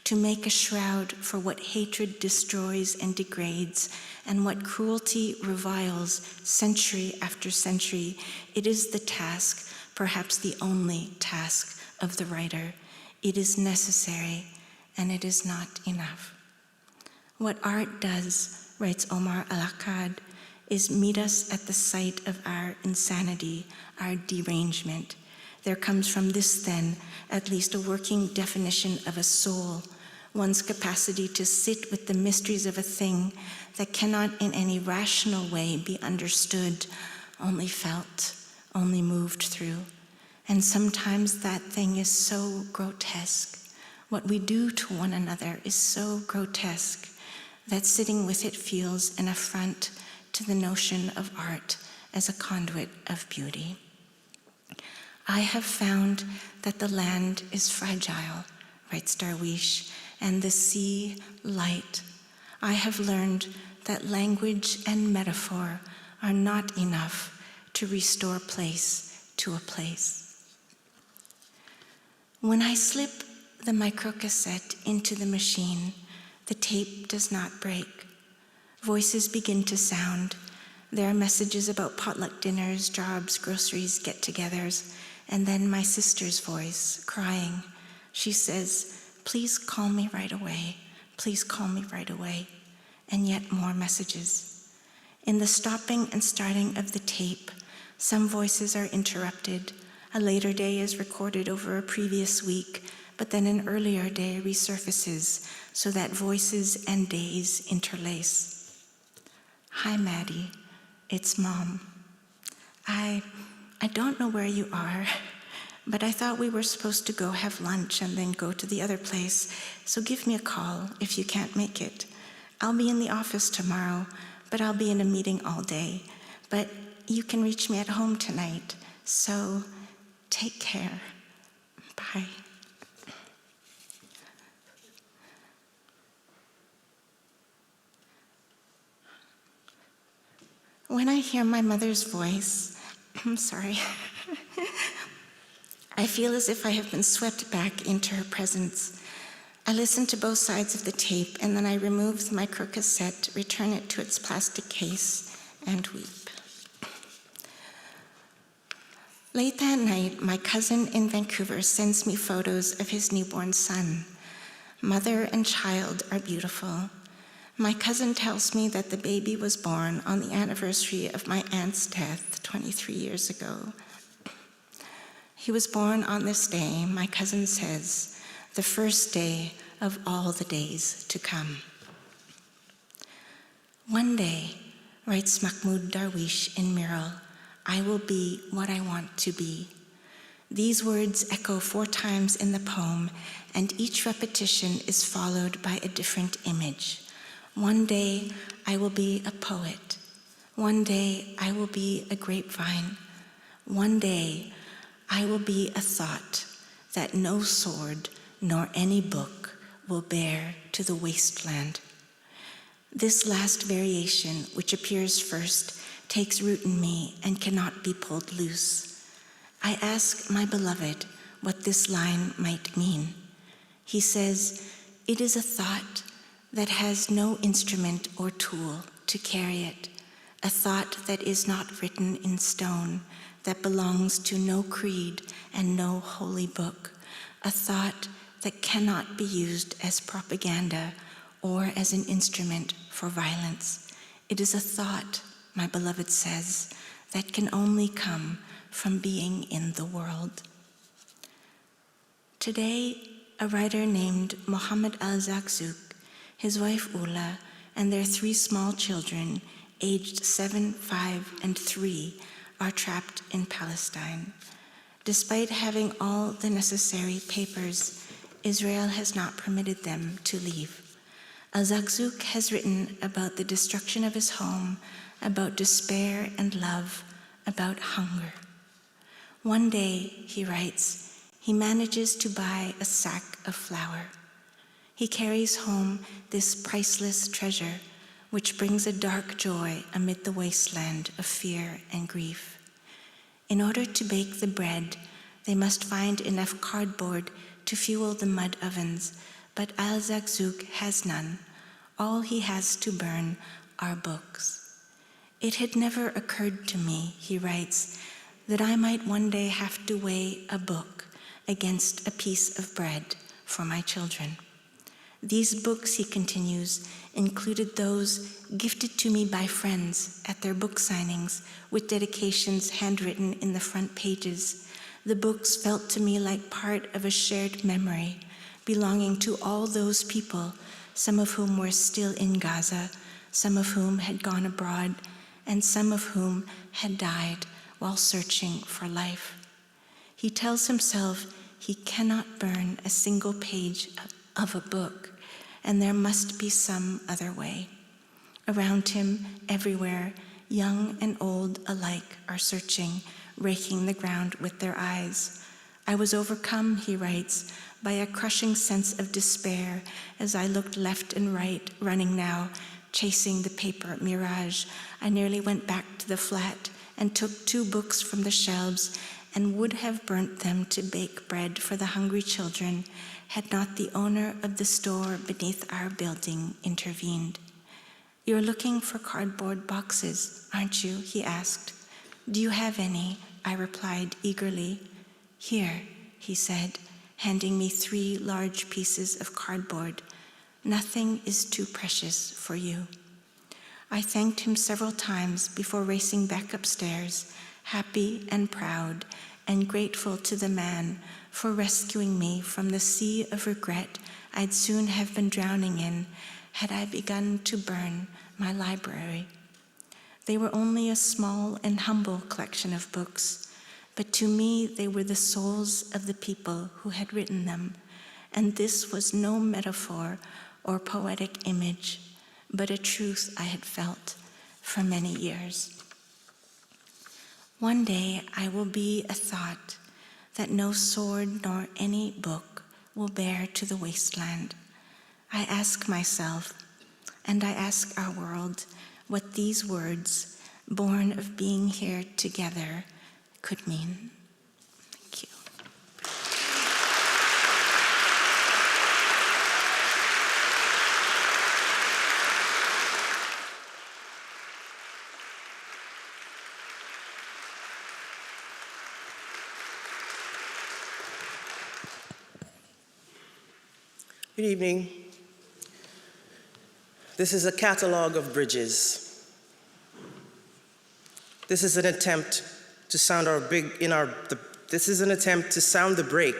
to make a shroud for what hatred destroys and degrades, and what cruelty reviles century after century, it is the task, perhaps the only task of the writer. It is necessary, and it is not enough. What art does, writes Omar Al-Akkad, is meet us at the site of our insanity, our derangement. There comes from this, then, at least a working definition of a soul, one's capacity to sit with the mysteries of a thing that cannot in any rational way be understood, only felt, only moved through. And sometimes that thing is so grotesque. What we do to one another is so grotesque that sitting with it feels an affront to the notion of art as a conduit of beauty. I have found that the land is fragile, writes Darwish, and the sea light. I have learned that language and metaphor are not enough to restore place to a place. When I slip the microcassette into the machine, the tape does not break. Voices begin to sound. There are messages about potluck dinners, jobs, groceries, get-togethers, and then my sister's voice, crying. She says, "Please call me right away. Please call me right away." And yet more messages. In the stopping and starting of the tape, some voices are interrupted. A later day is recorded over a previous week, but then an earlier day resurfaces so that voices and days interlace. "Hi, Maddie. It's Mom. I don't know where you are, but I thought we were supposed to go have lunch and then go to the other place, so give me a call if you can't make it. I'll be in the office tomorrow, but I'll be in a meeting all day. But you can reach me at home tonight, so take care. Bye." When I hear my mother's voice, I'm sorry, I feel as if I have been swept back into her presence. I listen to both sides of the tape, and then I remove the microcassette, return it to its plastic case, and weep. Late that night, my cousin in Vancouver sends me photos of his newborn son. Mother and child are beautiful. My cousin tells me that the baby was born on the anniversary of my aunt's death 23 years ago. He was born on this day, my cousin says, the first day of all the days to come. One day, writes Mahmoud Darwish in Mural, I will be what I want to be. These words echo 4 times in the poem, and each repetition is followed by a different image. One day, I will be a poet. One day, I will be a grapevine. One day, I will be a thought that no sword nor any book will bear to the wasteland. This last variation, which appears first, takes root in me and cannot be pulled loose. I ask my beloved what this line might mean. He says, "It is a thought that has no instrument or tool to carry it, a thought that is not written in stone, that belongs to no creed and no holy book, a thought that cannot be used as propaganda or as an instrument for violence. It is a thought," my beloved says, "that can only come from being in the world." Today, a writer named Mohammed al-Zakzouk, his wife Ula, and their 3 small children, aged 7, 5, and 3, are trapped in Palestine. Despite having all the necessary papers, Israel has not permitted them to leave. Al-Zakzouk has written about the destruction of his home, about despair and love, about hunger. One day, he writes, he manages to buy a sack of flour. He carries home this priceless treasure, which brings a dark joy amid the wasteland of fear and grief. In order to bake the bread, they must find enough cardboard to fuel the mud ovens, but Al-Zakzouk has none. All he has to burn are books. "It had never occurred to me," he writes, "that I might one day have to weigh a book against a piece of bread for my children." These books, he continues, included those gifted to me by friends at their book signings, with dedications handwritten in the front pages. The books felt to me like part of a shared memory, belonging to all those people, some of whom were still in Gaza, some of whom had gone abroad, and some of whom had died while searching for life. He tells himself he cannot burn a single page of a book, and there must be some other way. Around him, everywhere, young and old alike are searching, raking the ground with their eyes. "I was overcome," he writes, "by a crushing sense of despair as I looked left and right, running now, chasing the paper mirage. I nearly went back to the flat and took 2 books from the shelves and would have burnt them to bake bread for the hungry children had not the owner of the store beneath our building intervened. "You're looking for cardboard boxes, aren't you?" he asked. "Do you have any?" I replied eagerly. "Here," he said, handing me 3 large pieces of cardboard. "Nothing is too precious for you." I thanked him several times before racing back upstairs, happy and proud, and grateful to the man for rescuing me from the sea of regret I'd soon have been drowning in had I begun to burn my library. They were only a small and humble collection of books, but to me they were the souls of the people who had written them, and this was no metaphor or poetic image, but a truth I had felt for many years. One day I will be a thought that no sword nor any book will bear to the wasteland. I ask myself, and I ask our world, what these words, born of being here together, could mean. Thank you. Good evening. This is a catalog of bridges. This is an attempt to sound the break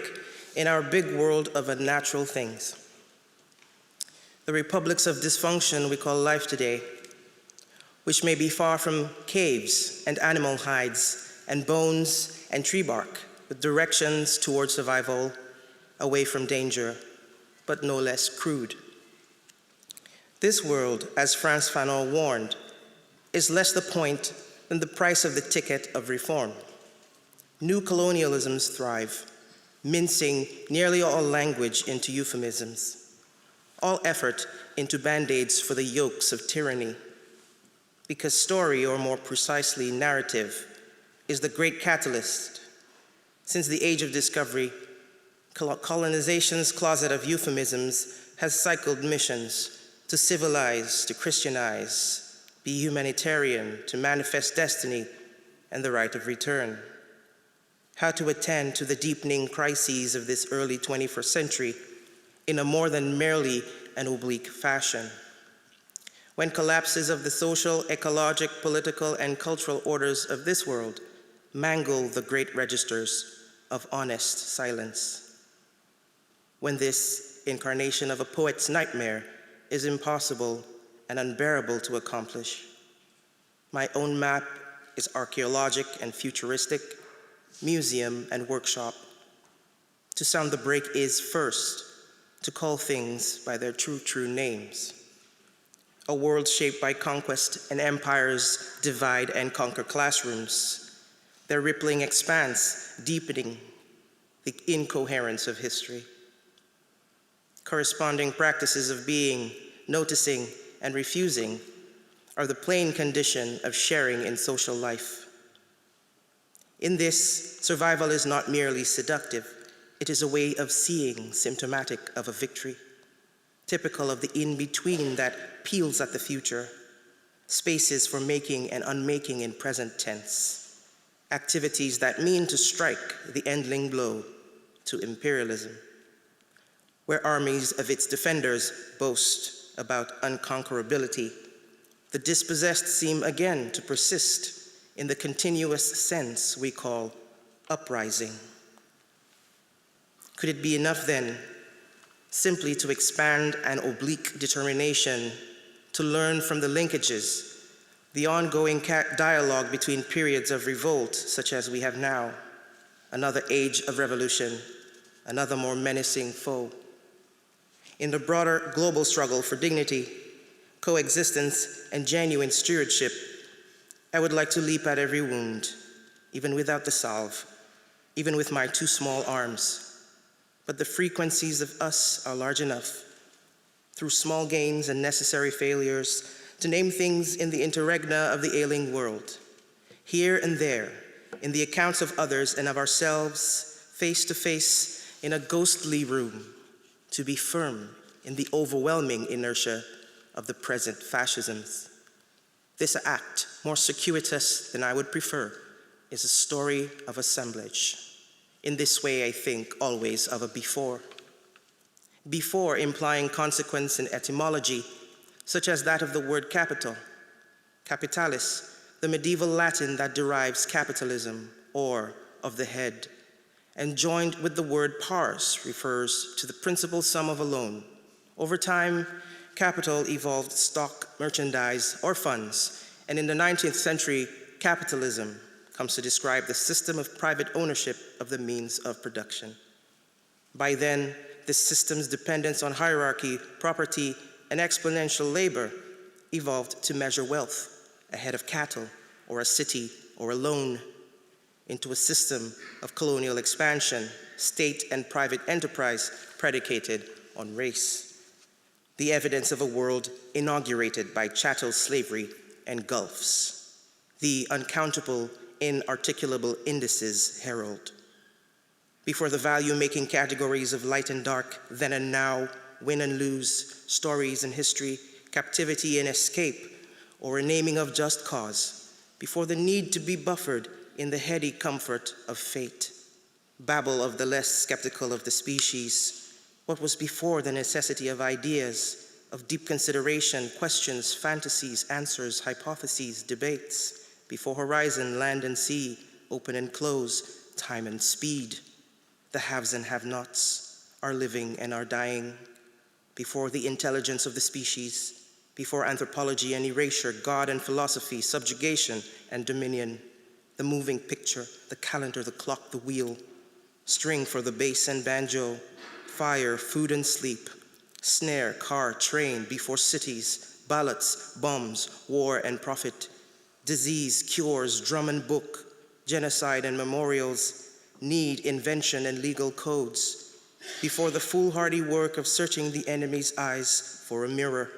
in our big world of unnatural things. The republics of dysfunction we call life today, which may be far from caves and animal hides and bones and tree bark, with directions toward survival, away from danger, but no less crude. This world, as Frantz Fanon warned, is less the point than the price of the ticket of reform. New colonialisms thrive, mincing nearly all language into euphemisms. all effort into band-aids for the yokes of tyranny. Because story, or more precisely, narrative, is the great catalyst. Since the age of discovery, colonization's closet of euphemisms has cycled missions to civilize, to Christianize, be humanitarian, to manifest destiny, and the right of return. How to attend to the deepening crises of this early 21st century in a more than merely an oblique fashion. When collapses of the social, ecologic, political, and cultural orders of this world mangle the great registers of honest silence. When this incarnation of a poet's nightmare is impossible and unbearable to accomplish. My own map is archaeologic and futuristic, museum and workshop. To sound the break is first to call things by their true names. A world shaped by conquest and empires divide and conquer classrooms, their rippling expanse deepening the incoherence of history. Corresponding practices of being, noticing, and refusing are the plain condition of sharing in social life. In this, survival is not merely seductive, it is a way of seeing symptomatic of a victory, typical of the in-between that peels at the future, spaces for making and unmaking in present tense, activities that mean to strike the ending blow to imperialism, where armies of its defenders boast about unconquerability. The dispossessed seem again to persist in the continuous sense we call uprising. Could it be enough then simply to expand an oblique determination to learn from the linkages, the ongoing dialogue between periods of revolt such as we have now, another age of revolution, another more menacing foe? In the broader global struggle for dignity, coexistence, and genuine stewardship, I would like to leap at every wound, even without the salve, even with my two small arms. But the frequencies of us are large enough, through small gains and necessary failures, to name things in the interregna of the ailing world. Here and there, in the accounts of others and of ourselves, face to face in a ghostly room, to be firm in the overwhelming inertia of the present fascisms. This act, more circuitous than I would prefer, is a story of assemblage. In this way, I think always of a before. Before implying consequence in etymology, such as that of the word capital, capitalis, the medieval Latin that derives capitalism, or of the head, and joined with the word pars refers to the principal sum of a loan. Over time, capital evolved stock, merchandise, or funds, and in the 19th century, capitalism comes to describe the system of private ownership of the means of production. By then, this system's dependence on hierarchy, property, and exponential labor evolved to measure wealth, a head of cattle, or a city, or a loan, into a system of colonial expansion, state and private enterprise predicated on race. The evidence of a world inaugurated by chattel slavery and gulfs, the uncountable, inarticulable indices herald. Before the value-making categories of light and dark, then and now, win and lose, stories and history, captivity and escape, or a naming of just cause, before the need to be buffered in the heady comfort of fate, babble of the less skeptical of the species, what was before the necessity of ideas, of deep consideration, questions, fantasies, answers, hypotheses, debates, before horizon, land and sea, open and close, time and speed, the haves and have-nots, are living and are dying, before the intelligence of the species, before anthropology and erasure, God and philosophy, subjugation and dominion, the moving picture, the calendar, the clock, the wheel, string for the bass and banjo, fire, food and sleep, snare, car, train, before cities, ballots, bombs, war and profit, disease, cures, drum and book, genocide and memorials, need, invention and legal codes, before the foolhardy work of searching the enemy's eyes for a mirror.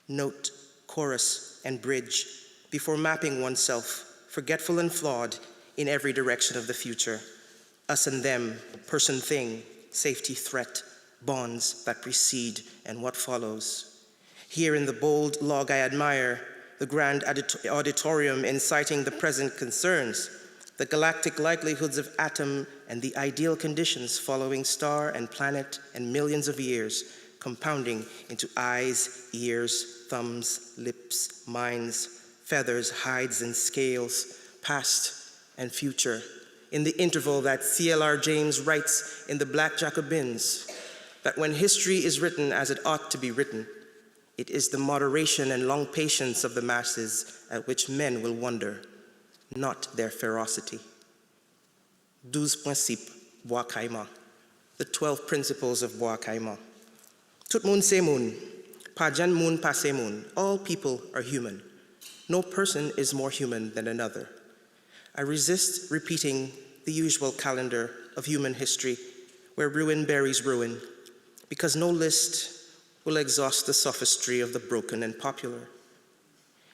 Note, chorus, and bridge, before mapping oneself, forgetful and flawed, in every direction of the future. Us and them, person, thing, safety, threat, bonds that precede and what follows. Here in the bold log I admire, the grand auditorium inciting the present concerns, the galactic likelihoods of atom and the ideal conditions following star and planet and millions of years, compounding into eyes, ears, thumbs, lips, minds, feathers, hides, and scales, past and future, in the interval that C.L.R. James writes in the Black Jacobins, that when history is written as it ought to be written, it is the moderation and long patience of the masses at which men will wonder, not their ferocity. 12 principes, Bois Caïman, the 12 principles of Bois Caïman. Tout moun se moun, pa jan moun pa se moun. All people are human. No person is more human than another. I resist repeating the usual calendar of human history where ruin buries ruin, because no list will exhaust the sophistry of the broken and popular.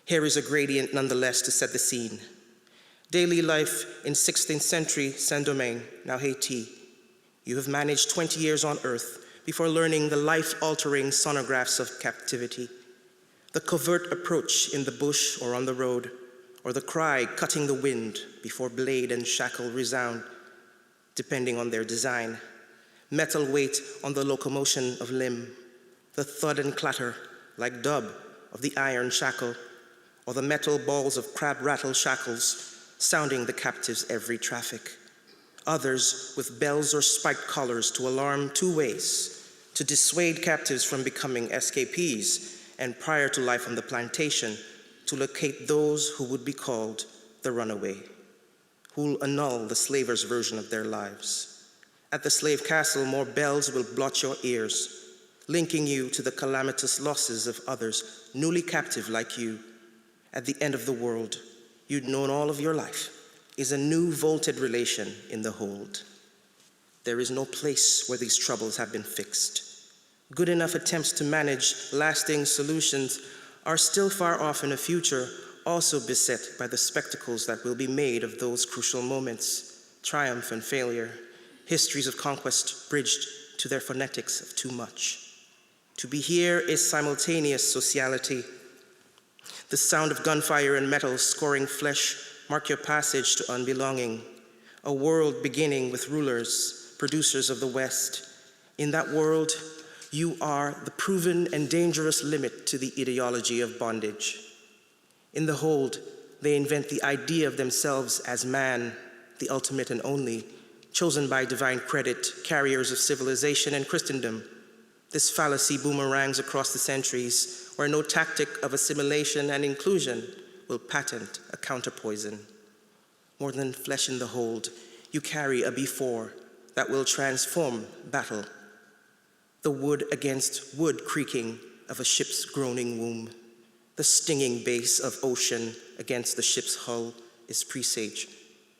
Here is a gradient nonetheless to set the scene. Daily life in 16th century Saint-Domingue, now Haiti. You have managed 20 years on earth before learning the life-altering sonographs of captivity, the covert approach in the bush or on the road, or the cry cutting the wind before blade and shackle resound, depending on their design, metal weight on the locomotion of limb, the thud and clatter, like dub, of the iron shackle, or the metal balls of crab rattle shackles, sounding the captive's every traffic. Others with bells or spiked collars to alarm two ways, to dissuade captives from becoming escapees, and prior to life on the plantation, to locate those who would be called the runaway, who will annul the slaver's version of their lives. At the slave castle, more bells will blot your ears, linking you to the calamitous losses of others newly captive like you. At the end of the world, you'd known all of your life, is a new vaulted relation in the hold. There is no place where these troubles have been fixed. Good enough attempts to manage lasting solutions are still far off in a future also beset by the spectacles that will be made of those crucial moments, triumph and failure, histories of conquest bridged to their phonetics of too much. To be here is simultaneous sociality. The sound of gunfire and metal scoring flesh mark your passage to unbelonging. A world beginning with rulers, producers of the West. In that world, you are the proven and dangerous limit to the ideology of bondage. In the hold, they invent the idea of themselves as man, the ultimate and only, chosen by divine credit, carriers of civilization and Christendom. This fallacy boomerangs across the centuries, where no tactic of assimilation and inclusion will patent a counterpoison. More than flesh in the hold, you carry a before that will transform battle. The wood against wood creaking of a ship's groaning womb. The stinging bass of ocean against the ship's hull is presage.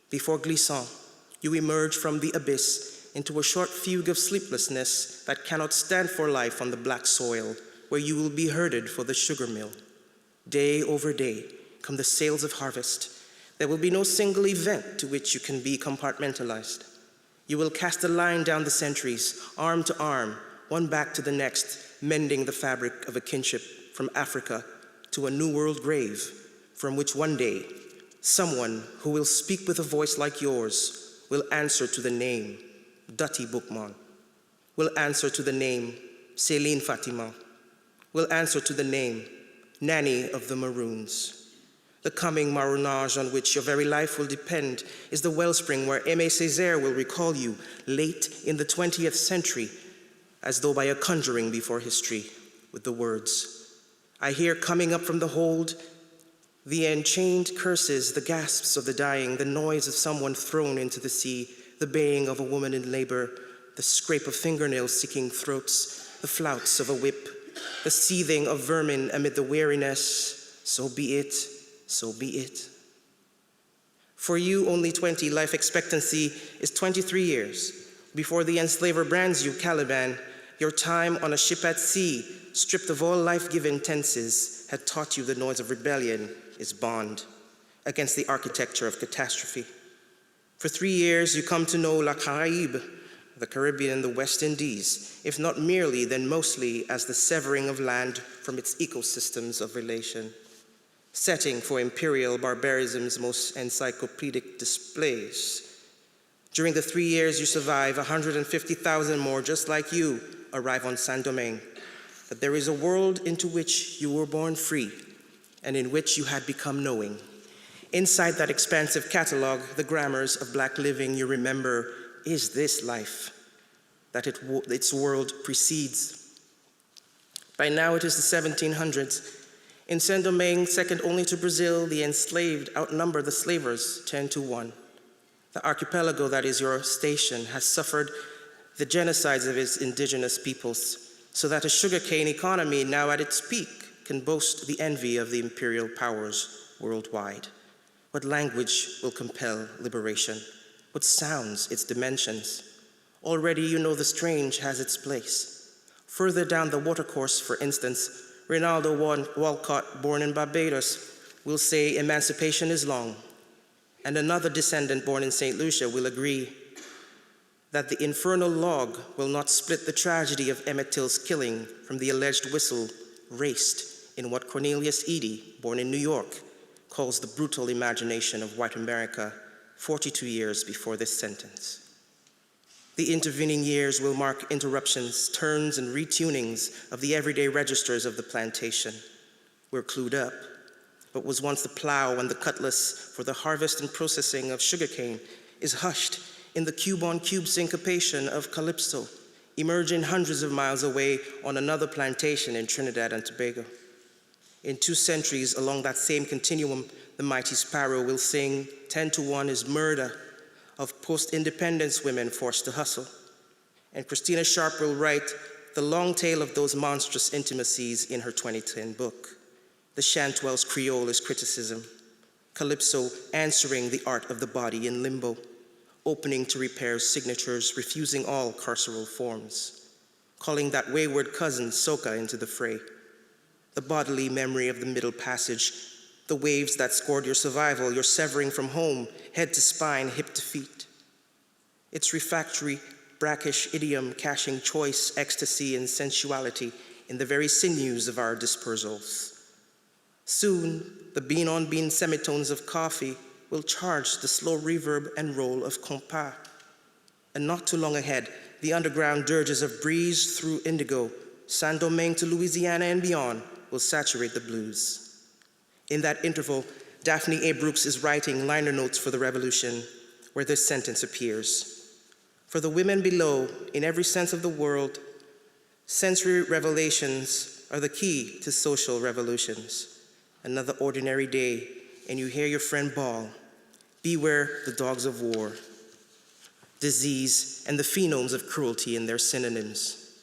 Before glissant, you emerge from the abyss into a short fugue of sleeplessness that cannot stand for life on the black soil, where you will be herded for the sugar mill. Day over day come the sales of harvest. There will be no single event to which you can be compartmentalized. You will cast a line down the centuries, arm to arm, one back to the next, mending the fabric of a kinship from Africa to a new world grave, from which one day, someone who will speak with a voice like yours will answer to the name Dutty Boukman, will answer to the name Céline Fatima, will answer to the name Nanny of the Maroons. The coming Maroonage on which your very life will depend is the wellspring where Aimé Césaire will recall you late in the 20th century, as though by a conjuring before history, with the words, I hear coming up from the hold the enchained curses, the gasps of the dying, the noise of someone thrown into the sea, the baying of a woman in labor, the scrape of fingernails seeking throats, the flouts of a whip, the seething of vermin amid the weariness. So be it, so be it. For you, only 20, life expectancy is 23 years. Before the enslaver brands you, Caliban, your time on a ship at sea, stripped of all life-giving tenses, had taught you the noise of rebellion is bond against the architecture of catastrophe. For 3 years, you come to know La Caraïbe, the Caribbean and the West Indies, if not merely, then mostly as the severing of land from its ecosystems of relation, setting for imperial barbarism's most encyclopedic displays. During the 3 years you survive, 150,000 more just like you arrive on Saint-Domingue, that there is a world into which you were born free and in which you had become knowing. Inside that expansive catalog, the grammars of Black living you remember is this life, that its world precedes. By now it is the 1700s. In Saint-Domingue, second only to Brazil, the enslaved outnumber the slavers 10-1. The archipelago that is your station has suffered the genocides of its indigenous peoples, so that a sugarcane economy now at its peak can boast the envy of the imperial powers worldwide. What language will compel liberation? What sounds its dimensions? Already you know the strange has its place. Further down the watercourse, for instance, Rinaldo Walcott, born in Barbados, will say emancipation is long, and another descendant born in St. Lucia will agree that the infernal log will not split the tragedy of Emmett Till's killing from the alleged whistle raced in what Cornelius Eady, born in New York, calls the brutal imagination of white America 42 years before this sentence. The intervening years will mark interruptions, turns, and retunings of the everyday registers of the plantation. We're clued up. What was once the plow and the cutlass for the harvest and processing of sugarcane is hushed in the cube-on-cube syncopation of calypso, emerging hundreds of miles away on another plantation in Trinidad and Tobago. In 2 centuries along that same continuum, the mighty sparrow will sing 10-1 is murder of post-independence women forced to hustle. And Christina Sharp will write the long tale of those monstrous intimacies in her 2010 book. The Chantwell's Creole is criticism, Calypso answering the art of the body in limbo, opening to repair signatures, refusing all carceral forms, calling that wayward cousin Soca into the fray. The bodily memory of the Middle Passage, the waves that scored your survival, your severing from home, head to spine, hip to feet. Its refractory, brackish idiom caching choice, ecstasy, and sensuality in the very sinews of our dispersals. Soon, the bean-on-bean semitones of coffee will charge the slow reverb and roll of compas. And not too long ahead, the underground dirges of breeze through indigo, Saint-Domingue to Louisiana and beyond, will saturate the blues. In that interval, Daphne A. Brooks is writing liner notes for the revolution, where this sentence appears. For the women below, in every sense of the word, sensory revelations are the key to social revolutions. Another ordinary day, and you hear your friend bawl, beware the dogs of war, disease, and the phenomes of cruelty in their synonyms.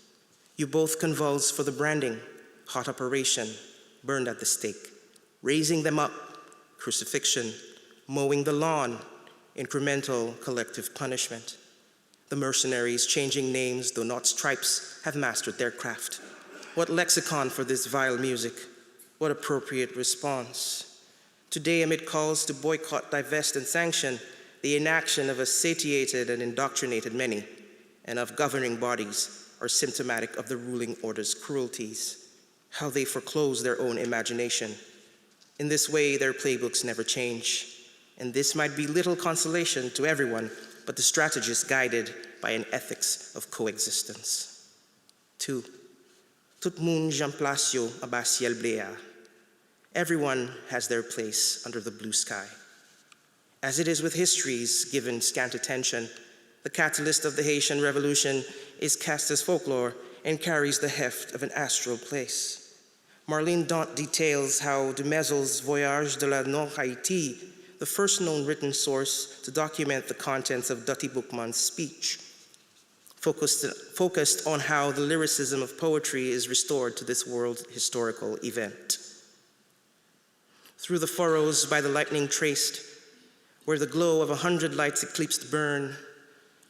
You both convulse for the branding, hot operation, burned at the stake, raising them up, crucifixion, mowing the lawn, incremental collective punishment. The mercenaries, changing names, though not stripes, have mastered their craft. What lexicon for this vile music? What appropriate response? Today, amid calls to boycott, divest, and sanction, the inaction of a satiated and indoctrinated many, and of governing bodies, are symptomatic of the ruling order's cruelties, how they foreclose their own imagination. In this way, their playbooks never change, and this might be little consolation to everyone but the strategist guided by an ethics of coexistence. 2. Tout moun jan place yo a bas ciel bleu. Everyone has their place under the blue sky. As it is with histories given scant attention, the catalyst of the Haitian Revolution is cast as folklore and carries the heft of an astral place. Marlene Dant details how de Maizel's Voyage de la Nord-Haïti, the first known written source to document the contents of Dutty Boukman's speech, focused on how the lyricism of poetry is restored to this world historical event. Through the furrows by the lightning traced, where the glow of 100 lights eclipsed burn,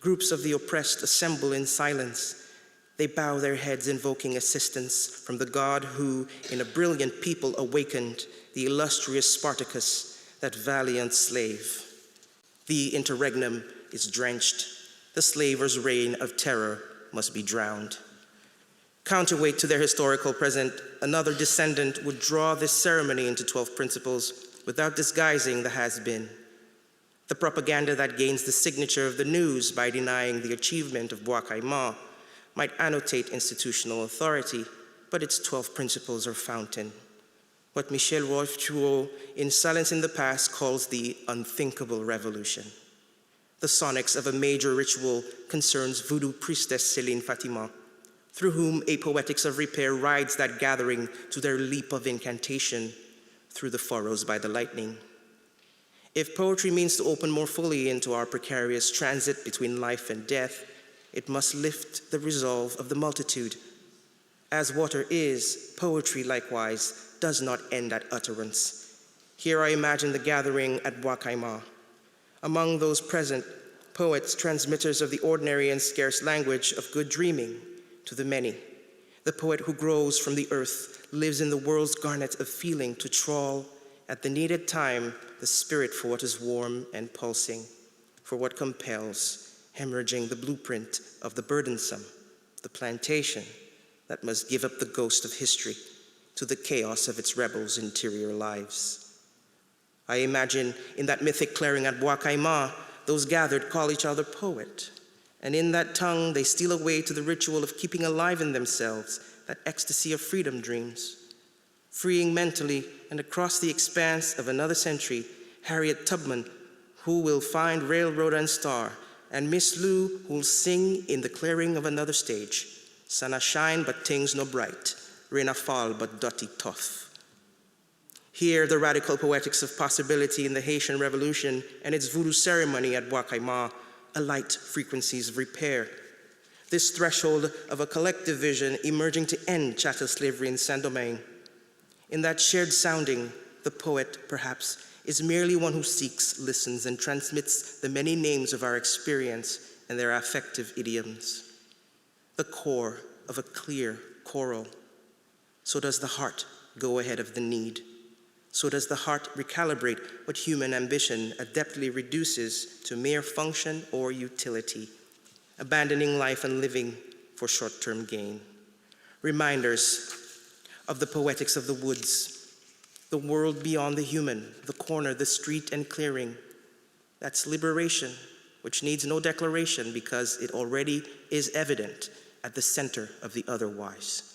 Groups of the oppressed assemble in silence. They bow their heads, invoking assistance from the God who, in a brilliant people, awakened the illustrious Spartacus, that valiant slave. The interregnum is drenched. The slaver's reign of terror must be drowned. Counterweight to their historical present, another descendant would draw this ceremony into 12 principles without disguising the has-been. The propaganda that gains the signature of the news by denying the achievement of Bois-Caïman might annotate institutional authority, but its 12 principles are fountain. What Michel Wolff-Thuot in Silence in the Past calls the unthinkable revolution. The sonics of a major ritual concerns voodoo priestess Céline Fatima, through whom a Poetics of Repair rides that gathering to their leap of incantation through the furrows by the lightning. If poetry means to open more fully into our precarious transit between life and death, it must lift the resolve of the multitude. As water is, poetry likewise does not end at utterance. Here I imagine the gathering at Bois-Caïman. Among those present, poets, transmitters of the ordinary and scarce language of good dreaming to the many. The poet who grows from the earth lives in the world's garnet of feeling to trawl at the needed time the spirit for what is warm and pulsing, for what compels, hemorrhaging the blueprint of the burdensome, the plantation that must give up the ghost of history to the chaos of its rebels' interior lives. I imagine in that mythic clearing at Bois-Caïman, those gathered call each other poet, and in that tongue they steal away to the ritual of keeping alive in themselves that ecstasy of freedom dreams. Freeing mentally and across the expanse of another century, Harriet Tubman, who will find railroad and star, and Miss Lou, who'll sing in the clearing of another stage. Sun a shine, but things no bright. Rain a fall, but dirty tough. Here, the radical poetics of possibility in the Haitian Revolution and its voodoo ceremony at Bois-Caïman alight frequencies of repair. This threshold of a collective vision emerging to end chattel slavery in Saint-Domingue. In that shared sounding, the poet, perhaps, is merely one who seeks, listens, and transmits the many names of our experience and their affective idioms. The core of a clear choral. So does the heart go ahead of the need. So does the heart recalibrate what human ambition adeptly reduces to mere function or utility, abandoning life and living for short-term gain. Reminders of the poetics of the woods, the world beyond the human, the corner, the street and clearing. That's liberation, which needs no declaration because it already is evident at the center of the otherwise.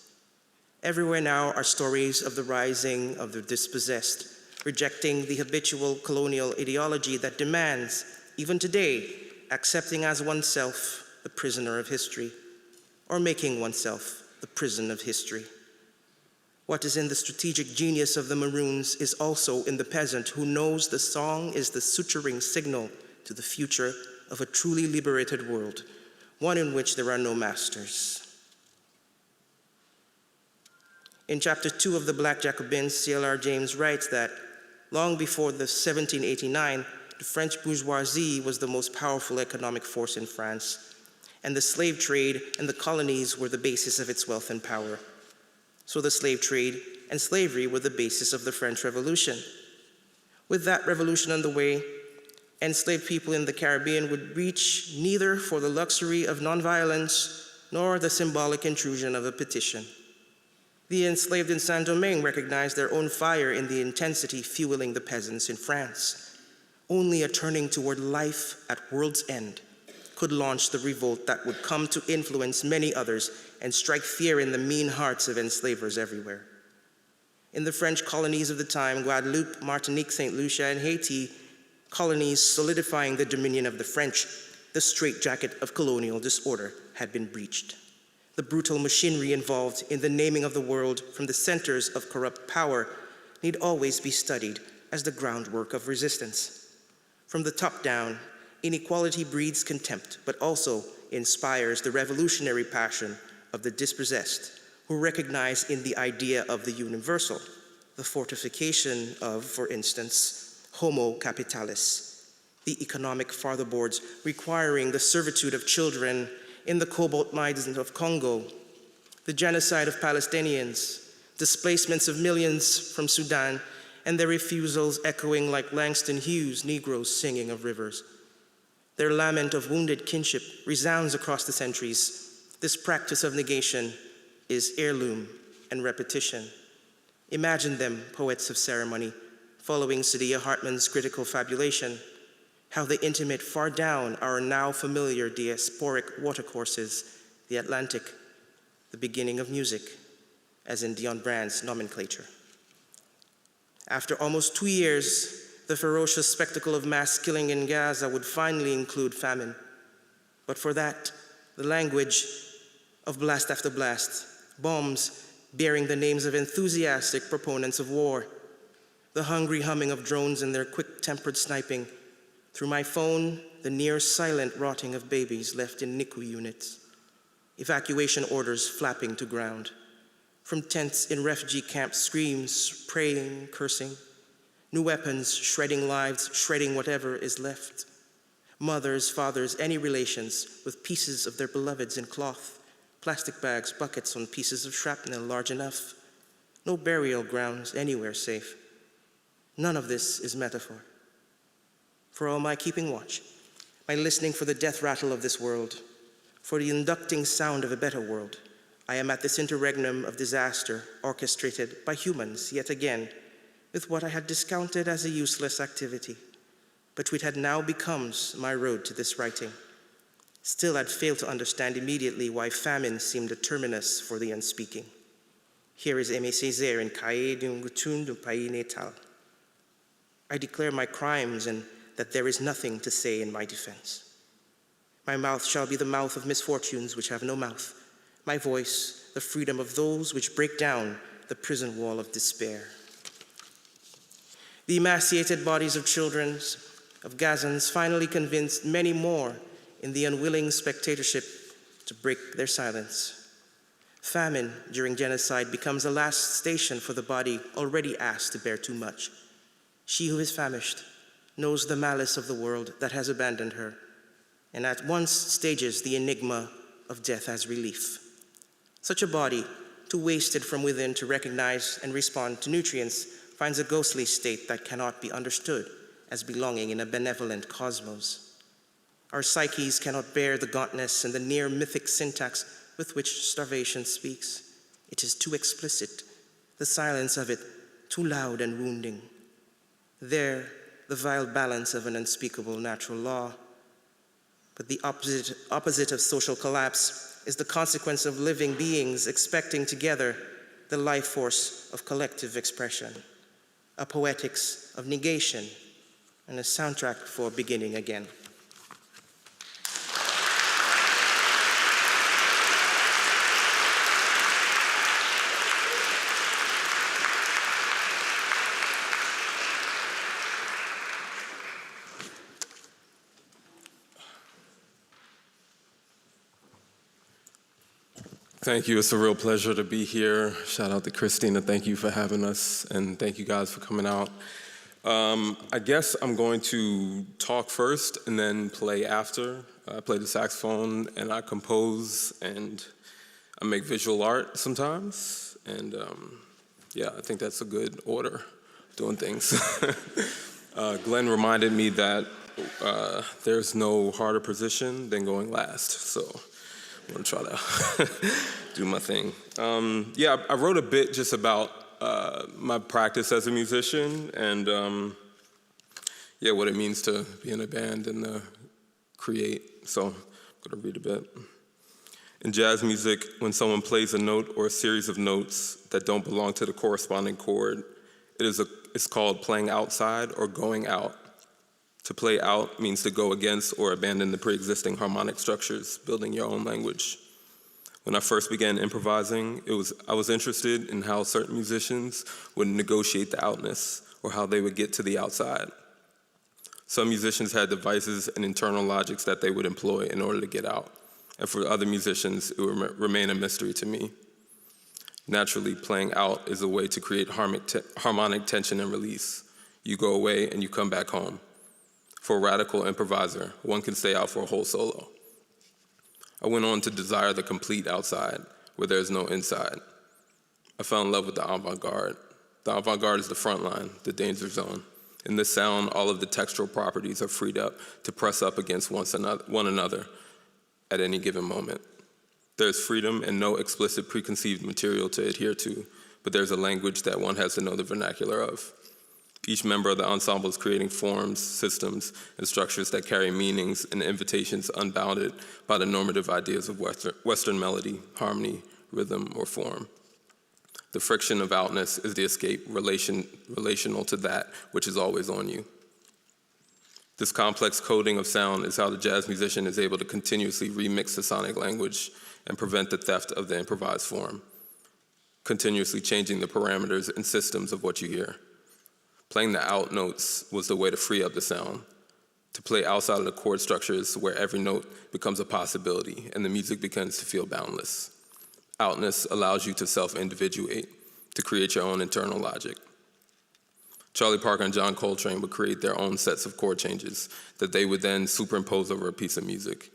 Everywhere now are stories of the rising of the dispossessed, rejecting the habitual colonial ideology that demands, even today, accepting as oneself the prisoner of history, or making oneself the prison of history. What is in the strategic genius of the Maroons is also in the peasant who knows the song is the suturing signal to the future of a truly liberated world, one in which there are no masters. In chapter 2 of the Black Jacobins, C.L.R. James writes that long before the 1789, the French bourgeoisie was the most powerful economic force in France, and the slave trade and the colonies were the basis of its wealth and power. So the slave trade and slavery were the basis of the French Revolution. With that revolution underway, enslaved people in the Caribbean would reach neither for the luxury of nonviolence nor the symbolic intrusion of a petition. The enslaved in Saint-Domingue recognized their own fire in the intensity fueling the peasants in France. Only a turning toward life at world's end could launch the revolt that would come to influence many others and strike fear in the mean hearts of enslavers everywhere. In the French colonies of the time, Guadeloupe, Martinique, St. Lucia, and Haiti, colonies solidifying the dominion of the French, the straitjacket of colonial disorder had been breached. The brutal machinery involved in the naming of the world from the centers of corrupt power need always be studied as the groundwork of resistance. From the top down, inequality breeds contempt, but also inspires the revolutionary passion of the dispossessed, who recognize in the idea of the universal the fortification of, for instance, Homo capitalis, the economic fatherboards requiring the servitude of children in the cobalt mines of Congo, the genocide of Palestinians, displacements of millions from Sudan, and their refusals echoing like Langston Hughes' Negroes singing of rivers. Their lament of wounded kinship resounds across the centuries. This practice of negation is heirloom and repetition. Imagine them, poets of ceremony, following Saidiya Hartman's critical fabulation, how they intimate far down our now familiar diasporic watercourses, the Atlantic, the beginning of music, as in Dion Brand's nomenclature. After almost 2 years, the ferocious spectacle of mass killing in Gaza would finally include famine. But for that, the language of blast after blast, bombs bearing the names of enthusiastic proponents of war, the hungry humming of drones and their quick-tempered sniping, through my phone, the near-silent rotting of babies left in NICU units, evacuation orders flapping to ground, from tents in refugee camps, screams, praying, cursing, new weapons shredding lives, shredding whatever is left, mothers, fathers, any relations with pieces of their beloveds in cloth, plastic bags, buckets on pieces of shrapnel large enough, no burial grounds anywhere safe. None of this is metaphor. For all my keeping watch, my listening for the death rattle of this world, for the inducting sound of a better world, I am at this interregnum of disaster orchestrated by humans yet again with what I had discounted as a useless activity, but which had now becomes my road to this writing. Still, I'd failed to understand immediately why famine seemed a terminus for the unspeaking. Here is Aimé Césaire in Cahiers d'un Gutoun du Pays Natal. I declare my crimes and that there is nothing to say in my defense. My mouth shall be the mouth of misfortunes which have no mouth, my voice the freedom of those which break down the prison wall of despair. The emaciated bodies of children, of Gazans, finally convinced many more in the unwilling spectatorship to break their silence. Famine during genocide becomes a last station for the body already asked to bear too much. She who is famished knows the malice of the world that has abandoned her, and at once stages the enigma of death as relief. Such a body, too wasted from within to recognize and respond to nutrients, finds a ghostly state that cannot be understood as belonging in a benevolent cosmos. Our psyches cannot bear the gauntness and the near mythic syntax with which starvation speaks. It is too explicit, the silence of it too loud and wounding. There, the vile balance of an unspeakable natural law. But the opposite of social collapse is the consequence of living beings expecting together the life force of collective expression, a poetics of negation, and a soundtrack for beginning again. Thank you. It's a real pleasure to be here. Shout out to Christina. Thank you for having us, and thank you guys for coming out. I guess I'm going to talk first and then play after. I play the saxophone, and I compose, and I make visual art sometimes. And yeah, I think that's a good order of doing things. Glenn reminded me that there's no harder position than going last, so I'm gonna try to do my thing. Yeah, I wrote a bit just about my practice as a musician and yeah, what it means to be in a band and create. So I'm gonna read a bit. In jazz music, when someone plays a note or a series of notes that don't belong to the corresponding chord, it's called playing outside or going out. To play out means to go against or abandon the pre-existing harmonic structures, building your own language. When I first began improvising, I was interested in how certain musicians would negotiate the outness or how they would get to the outside. Some musicians had devices and internal logics that they would employ in order to get out. And for other musicians, it would remain a mystery to me. Naturally, playing out is a way to create harmonic tension and release. You go away and you come back home. For a radical improviser, one can stay out for a whole solo. I went on to desire the complete outside, where there is no inside. I fell in love with the avant-garde. The avant-garde is the front line, the danger zone. In this sound, all of the textural properties are freed up to press up against one another at any given moment. There's freedom and no explicit preconceived material to adhere to, but there's a language that one has to know the vernacular of. Each member of the ensemble is creating forms, systems, and structures that carry meanings and invitations unbounded by the normative ideas of Western melody, harmony, rhythm, or form. The friction of outness is the escape relational to that which is always on you. This complex coding of sound is how the jazz musician is able to continuously remix the sonic language and prevent the theft of the improvised form, continuously changing the parameters and systems of what you hear. Playing the out notes was the way to free up the sound, to play outside of the chord structures where every note becomes a possibility and the music begins to feel boundless. Outness allows you to self-individuate, to create your own internal logic. Charlie Parker and John Coltrane would create their own sets of chord changes that they would then superimpose over a piece of music.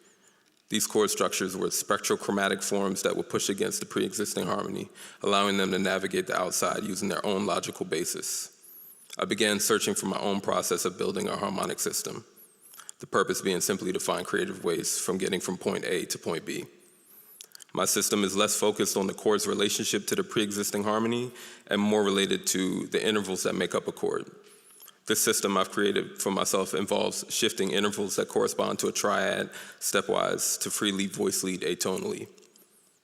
These chord structures were spectral chromatic forms that would push against the pre-existing harmony, allowing them to navigate the outside using their own logical basis. I began searching for my own process of building a harmonic system, the purpose being simply to find creative ways from getting from point A to point B. My system is less focused on the chord's relationship to the pre-existing harmony and more related to the intervals that make up a chord. This system I've created for myself involves shifting intervals that correspond to a triad stepwise to freely voice lead atonally.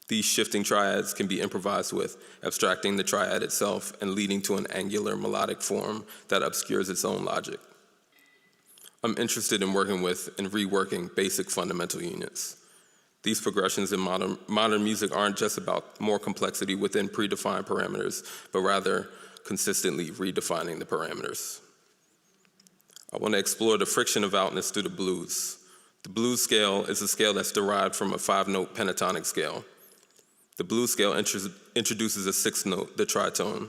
These shifting triads can be improvised with, abstracting the triad itself and leading to an angular melodic form that obscures its own logic. I'm interested in working with and reworking basic fundamental units. These progressions in modern music aren't just about more complexity within predefined parameters, but rather consistently redefining the parameters. I want to explore the friction of outness through the blues. The blues scale is a scale that's derived from a 5-note pentatonic scale. The blues scale introduces a 6th note, the tritone.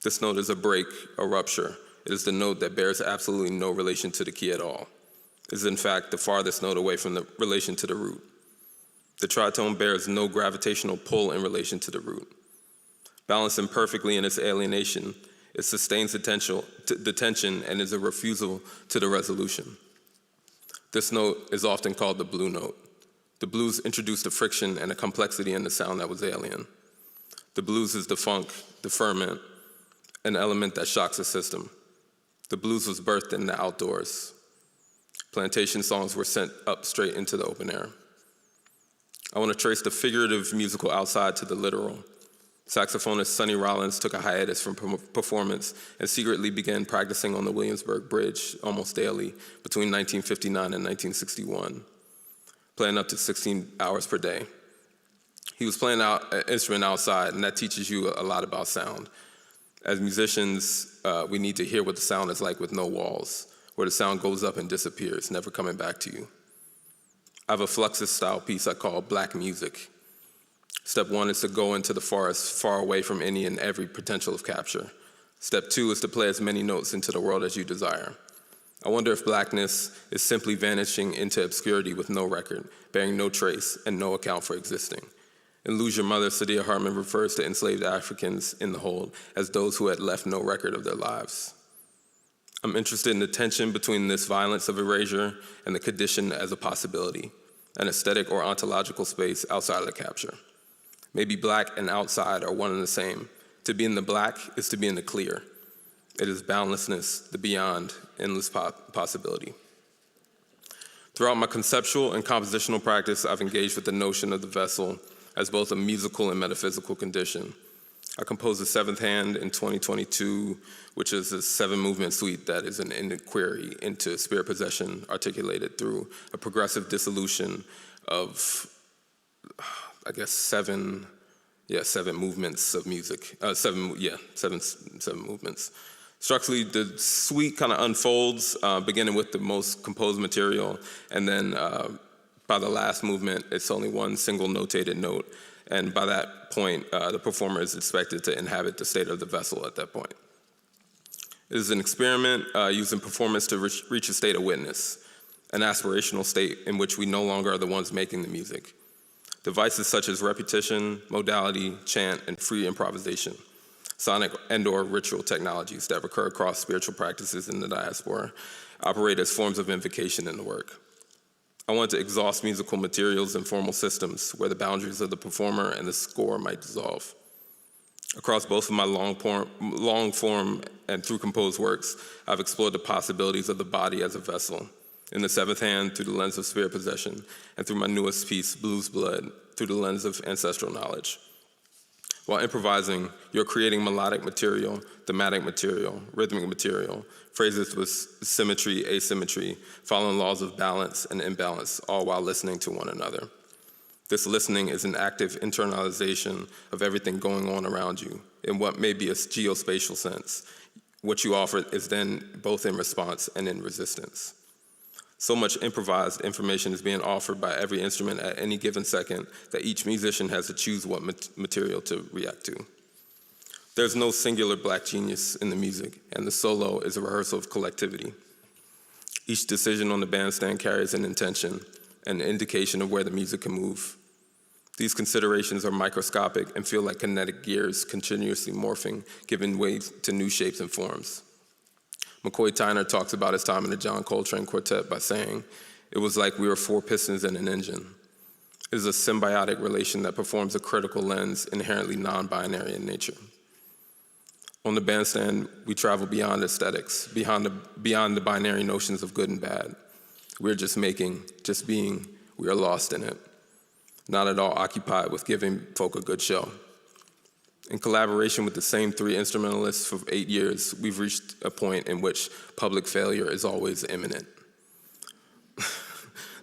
This note is a break, a rupture. It is the note that bears absolutely no relation to the key at all. It is in fact the farthest note away from the relation to the root. The tritone bears no gravitational pull in relation to the root. Balanced imperfectly in its alienation, it sustains the tension and is a refusal to the resolution. This note is often called the blue note. The blues introduced a friction and a complexity in the sound that was alien. The blues is the funk, the ferment, an element that shocks the system. The blues was birthed in the outdoors. Plantation songs were sent up straight into the open air. I want to trace the figurative musical outside to the literal. Saxophonist Sonny Rollins took a hiatus from performance and secretly began practicing on the Williamsburg Bridge almost daily between 1959 and 1961, playing up to 16 hours per day. He was playing an instrument outside, and that teaches you a lot about sound. As musicians, we need to hear what the sound is like with no walls, where the sound goes up and disappears, never coming back to you. I have a Fluxus-style piece I call Black Music. Step 1 is to go into the forest far away from any and every potential of capture. Step 2 is to play as many notes into the world as you desire. I wonder if blackness is simply vanishing into obscurity with no record, bearing no trace and no account for existing. In Lose Your Mother, Saidiya Hartman refers to enslaved Africans in the hold as those who had left no record of their lives. I'm interested in the tension between this violence of erasure and the condition as a possibility, an aesthetic or ontological space outside of the capture. Maybe black and outside are one and the same. To be in the black is to be in the clear. It is boundlessness, the beyond, endless possibility. Throughout my conceptual and compositional practice, I've engaged with the notion of the vessel as both a musical and metaphysical condition. I composed the 7th Hand in 2022, which is a 7-movement suite that is an inquiry into spirit possession articulated through a progressive dissolution of, I guess, 7 movements of music. 7 movements. Structurally, the suite kind of unfolds, beginning with the most composed material, and then by the last movement, it's only one single notated note. And by that point, the performer is expected to inhabit the state of the vessel at that point. It is an experiment using performance to reach a state of witness, an aspirational state in which we no longer are the ones making the music. Devices such as repetition, modality, chant, and free improvisation, sonic and/or ritual technologies that recur across spiritual practices in the diaspora, operate as forms of invocation in the work. I want to exhaust musical materials and formal systems where the boundaries of the performer and the score might dissolve. Across both of my long form and through composed works, I've explored the possibilities of the body as a vessel. In The Seventh Hand, through the lens of spirit possession, and through my newest piece, Blues Blood, through the lens of ancestral knowledge. While improvising, you're creating melodic material, thematic material, rhythmic material, phrases with symmetry, asymmetry, following laws of balance and imbalance, all while listening to one another. This listening is an active internalization of everything going on around you in what may be a geospatial sense. What you offer is then both in response and in resistance. So much improvised information is being offered by every instrument at any given second that each musician has to choose what material to react to. There's no singular black genius in the music, and the solo is a rehearsal of collectivity. Each decision on the bandstand carries an intention, an indication of where the music can move. These considerations are microscopic and feel like kinetic gears continuously morphing, giving way to new shapes and forms. McCoy Tyner talks about his time in the John Coltrane Quartet by saying, "It was like we were four pistons in an engine." It is a symbiotic relation that performs a critical lens inherently non-binary in nature. On the bandstand, we travel beyond aesthetics, beyond the binary notions of good and bad. We're just making, just being, we are lost in it. Not at all occupied with giving folk a good show. In collaboration with the same three instrumentalists for 8 years, we've reached a point in which public failure is always imminent.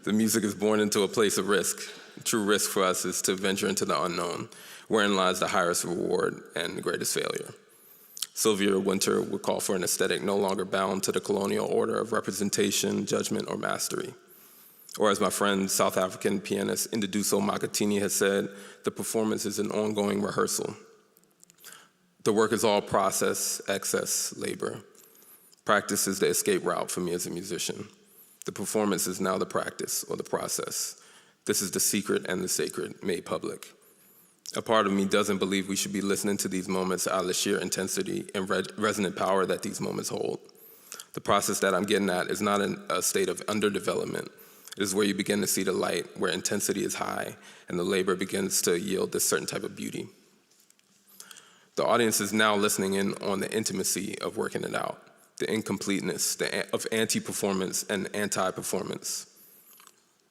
The music is born into a place of risk. True risk for us is to venture into the unknown, wherein lies the highest reward and the greatest failure. Sylvia Wynter would call for an aesthetic no longer bound to the colonial order of representation, judgment, or mastery. Or as my friend, South African pianist Induduso Makatini has said, the performance is an ongoing rehearsal. The work is all process, excess, labor. Practice is the escape route for me as a musician. The performance is now the practice or the process. This is the secret and the sacred made public. A part of me doesn't believe we should be listening to these moments out of the sheer intensity and resonant power that these moments hold. The process that I'm getting at is not in a state of underdevelopment. It is where you begin to see the light, where intensity is high, and the labor begins to yield this certain type of beauty. The audience is now listening in on the intimacy of working it out, the incompleteness of anti-performance and anti-performance.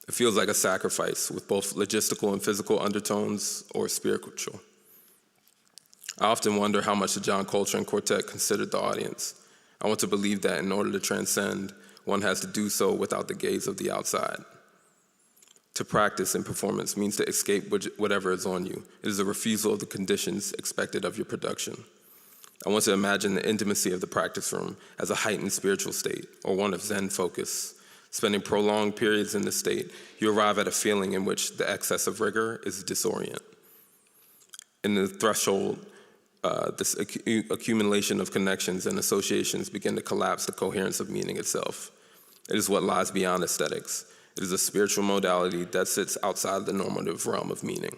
It feels like a sacrifice with both logistical and physical undertones or spiritual. I often wonder how much the John Coltrane Quartet considered the audience. I want to believe that in order to transcend, one has to do so without the gaze of the outside. To practice in performance means to escape whatever is on you. It is a refusal of the conditions expected of your production. I want to imagine the intimacy of the practice room as a heightened spiritual state or one of Zen focus. Spending prolonged periods in this state, you arrive at a feeling in which the excess of rigor is disorient. In the threshold, this accumulation of connections and associations begin to collapse the coherence of meaning itself. It is what lies beyond aesthetics. It is a spiritual modality that sits outside the normative realm of meaning.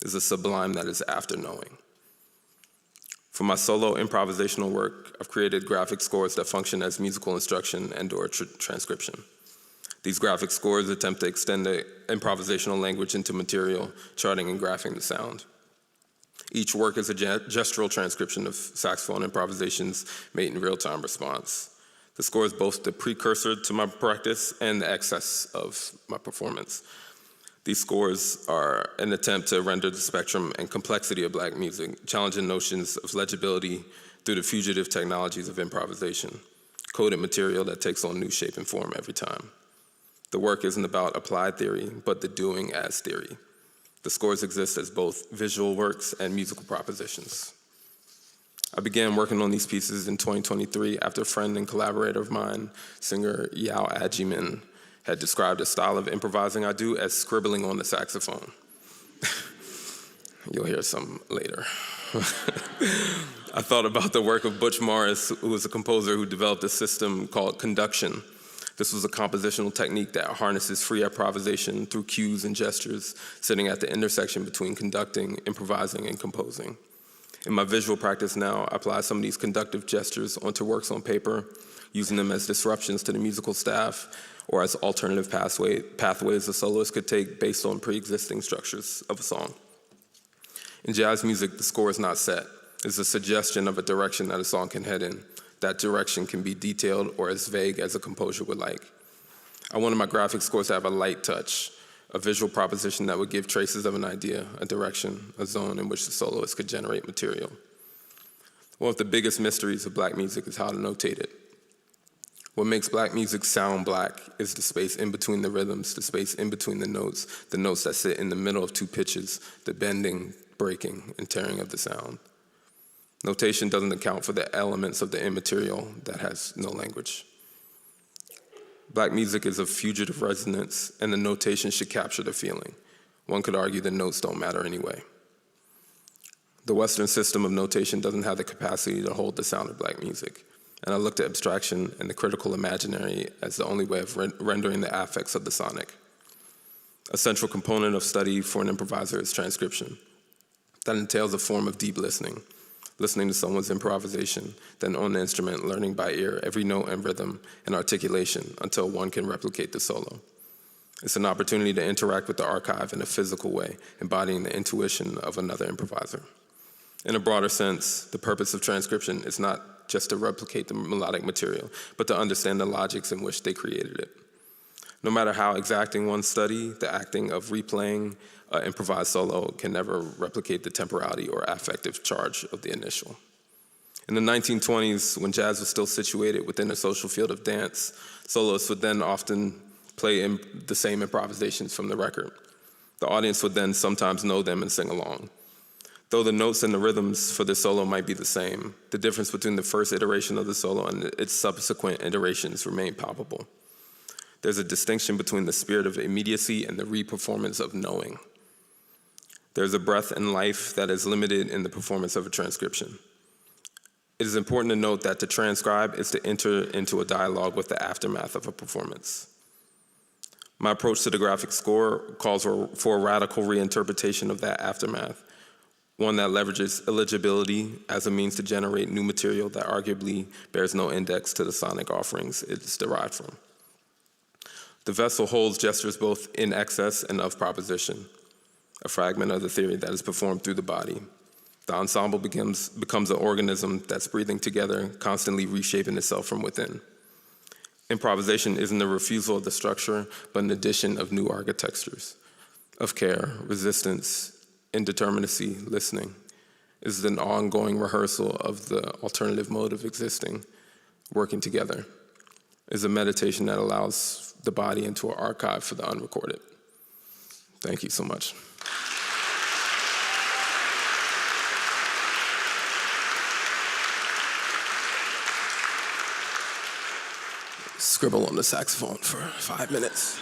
It is a sublime that is after knowing. For my solo improvisational work, I've created graphic scores that function as musical instruction and/or transcription. These graphic scores attempt to extend the improvisational language into material, charting and graphing the sound. Each work is a gestural transcription of saxophone improvisations made in real-time response. The score is both the precursor to my practice and the excess of my performance. These scores are an attempt to render the spectrum and complexity of Black music, challenging notions of legibility through the fugitive technologies of improvisation, coded material that takes on new shape and form every time. The work isn't about applied theory, but the doing as theory. The scores exist as both visual works and musical propositions. I began working on these pieces in 2023 after a friend and collaborator of mine, singer Yao Ajimin, had described a style of improvising I do as scribbling on the saxophone. You'll hear some later. I thought about the work of Butch Morris, who was a composer who developed a system called conduction. This was a compositional technique that harnesses free improvisation through cues and gestures, sitting at the intersection between conducting, improvising, and composing. In my visual practice now, I apply some of these conductive gestures onto works on paper, using them as disruptions to the musical staff or as alternative pathways a soloist could take based on pre-existing structures of a song. In jazz music, the score is not set. It's a suggestion of a direction that a song can head in. That direction can be detailed or as vague as a composer would like. I wanted my graphic scores to have a light touch, a visual proposition that would give traces of an idea, a direction, a zone in which the soloist could generate material. One of the biggest mysteries of Black music is how to notate it. What makes Black music sound Black is the space in between the rhythms, the space in between the notes that sit in the middle of two pitches, the bending, breaking, and tearing of the sound. Notation doesn't account for the elements of the immaterial that has no language. Black music is of fugitive resonance, and the notation should capture the feeling. One could argue the notes don't matter anyway. The Western system of notation doesn't have the capacity to hold the sound of Black music, and I looked at abstraction and the critical imaginary as the only way of rendering the affects of the sonic. A central component of study for an improviser is transcription. That entails a form of deep listening to someone's improvisation, then on the instrument, learning by ear every note and rhythm and articulation until one can replicate the solo. It's an opportunity to interact with the archive in a physical way, embodying the intuition of another improviser. In a broader sense, the purpose of transcription is not just to replicate the melodic material, but to understand the logics in which they created it. No matter how exacting one's study, the acting of replaying an improvised solo can never replicate the temporality or affective charge of the initial. In the 1920s, when jazz was still situated within the social field of dance, soloists would then often play the same improvisations from the record. The audience would then sometimes know them and sing along. Though the notes and the rhythms for the solo might be the same, the difference between the first iteration of the solo and its subsequent iterations remain palpable. There's a distinction between the spirit of immediacy and the re-performance of knowing. There's a breath and life that is limited in the performance of a transcription. It is important to note that to transcribe is to enter into a dialogue with the aftermath of a performance. My approach to the graphic score calls for a radical reinterpretation of that aftermath, one that leverages illegibility as a means to generate new material that arguably bears no index to the sonic offerings it is derived from. The vessel holds gestures both in excess and of proposition, a fragment of the theory that is performed through the body. The ensemble becomes an organism that's breathing together, constantly reshaping itself from within. Improvisation isn't a refusal of the structure, but an addition of new architectures, of care, resistance, indeterminacy, listening. It is an ongoing rehearsal of the alternative mode of existing, working together. It is a meditation that allows the body into an archive for the unrecorded. Thank you so much. Scribble on the saxophone for 5 minutes.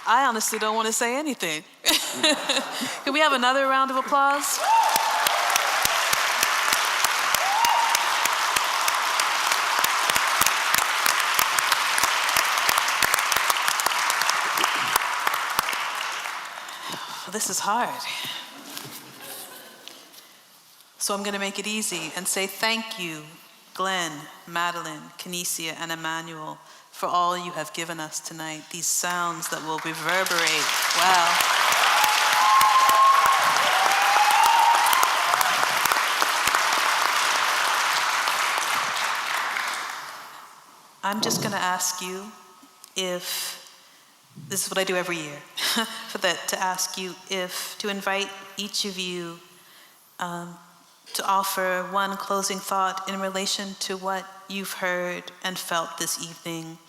I honestly don't want to say anything. Can we have another round of applause? This is hard. So I'm going to make it easy and say thank you, Glenn, Madeline, Kinesia, and Emmanuel, for all you have given us tonight, these sounds that will reverberate. Wow. I'm just going to ask you if, this is what I do every year, to ask you if, to invite each of you to offer one closing thought in relation to what you've heard and felt this evening.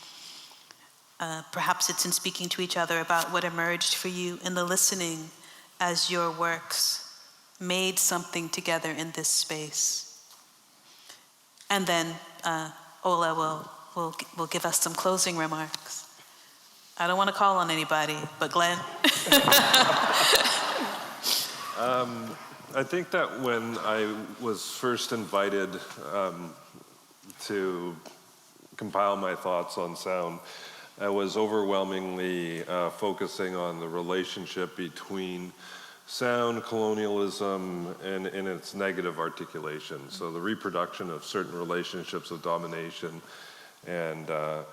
Perhaps it's in speaking to each other about what emerged for you in the listening as your works made something together in this space. And then Ola will give us some closing remarks. I don't want to call on anybody, but Glenn. I think that when I was first invited to compile my thoughts on sound, I was overwhelmingly focusing on the relationship between sound, colonialism, and its negative articulation. So the reproduction of certain relationships of domination and the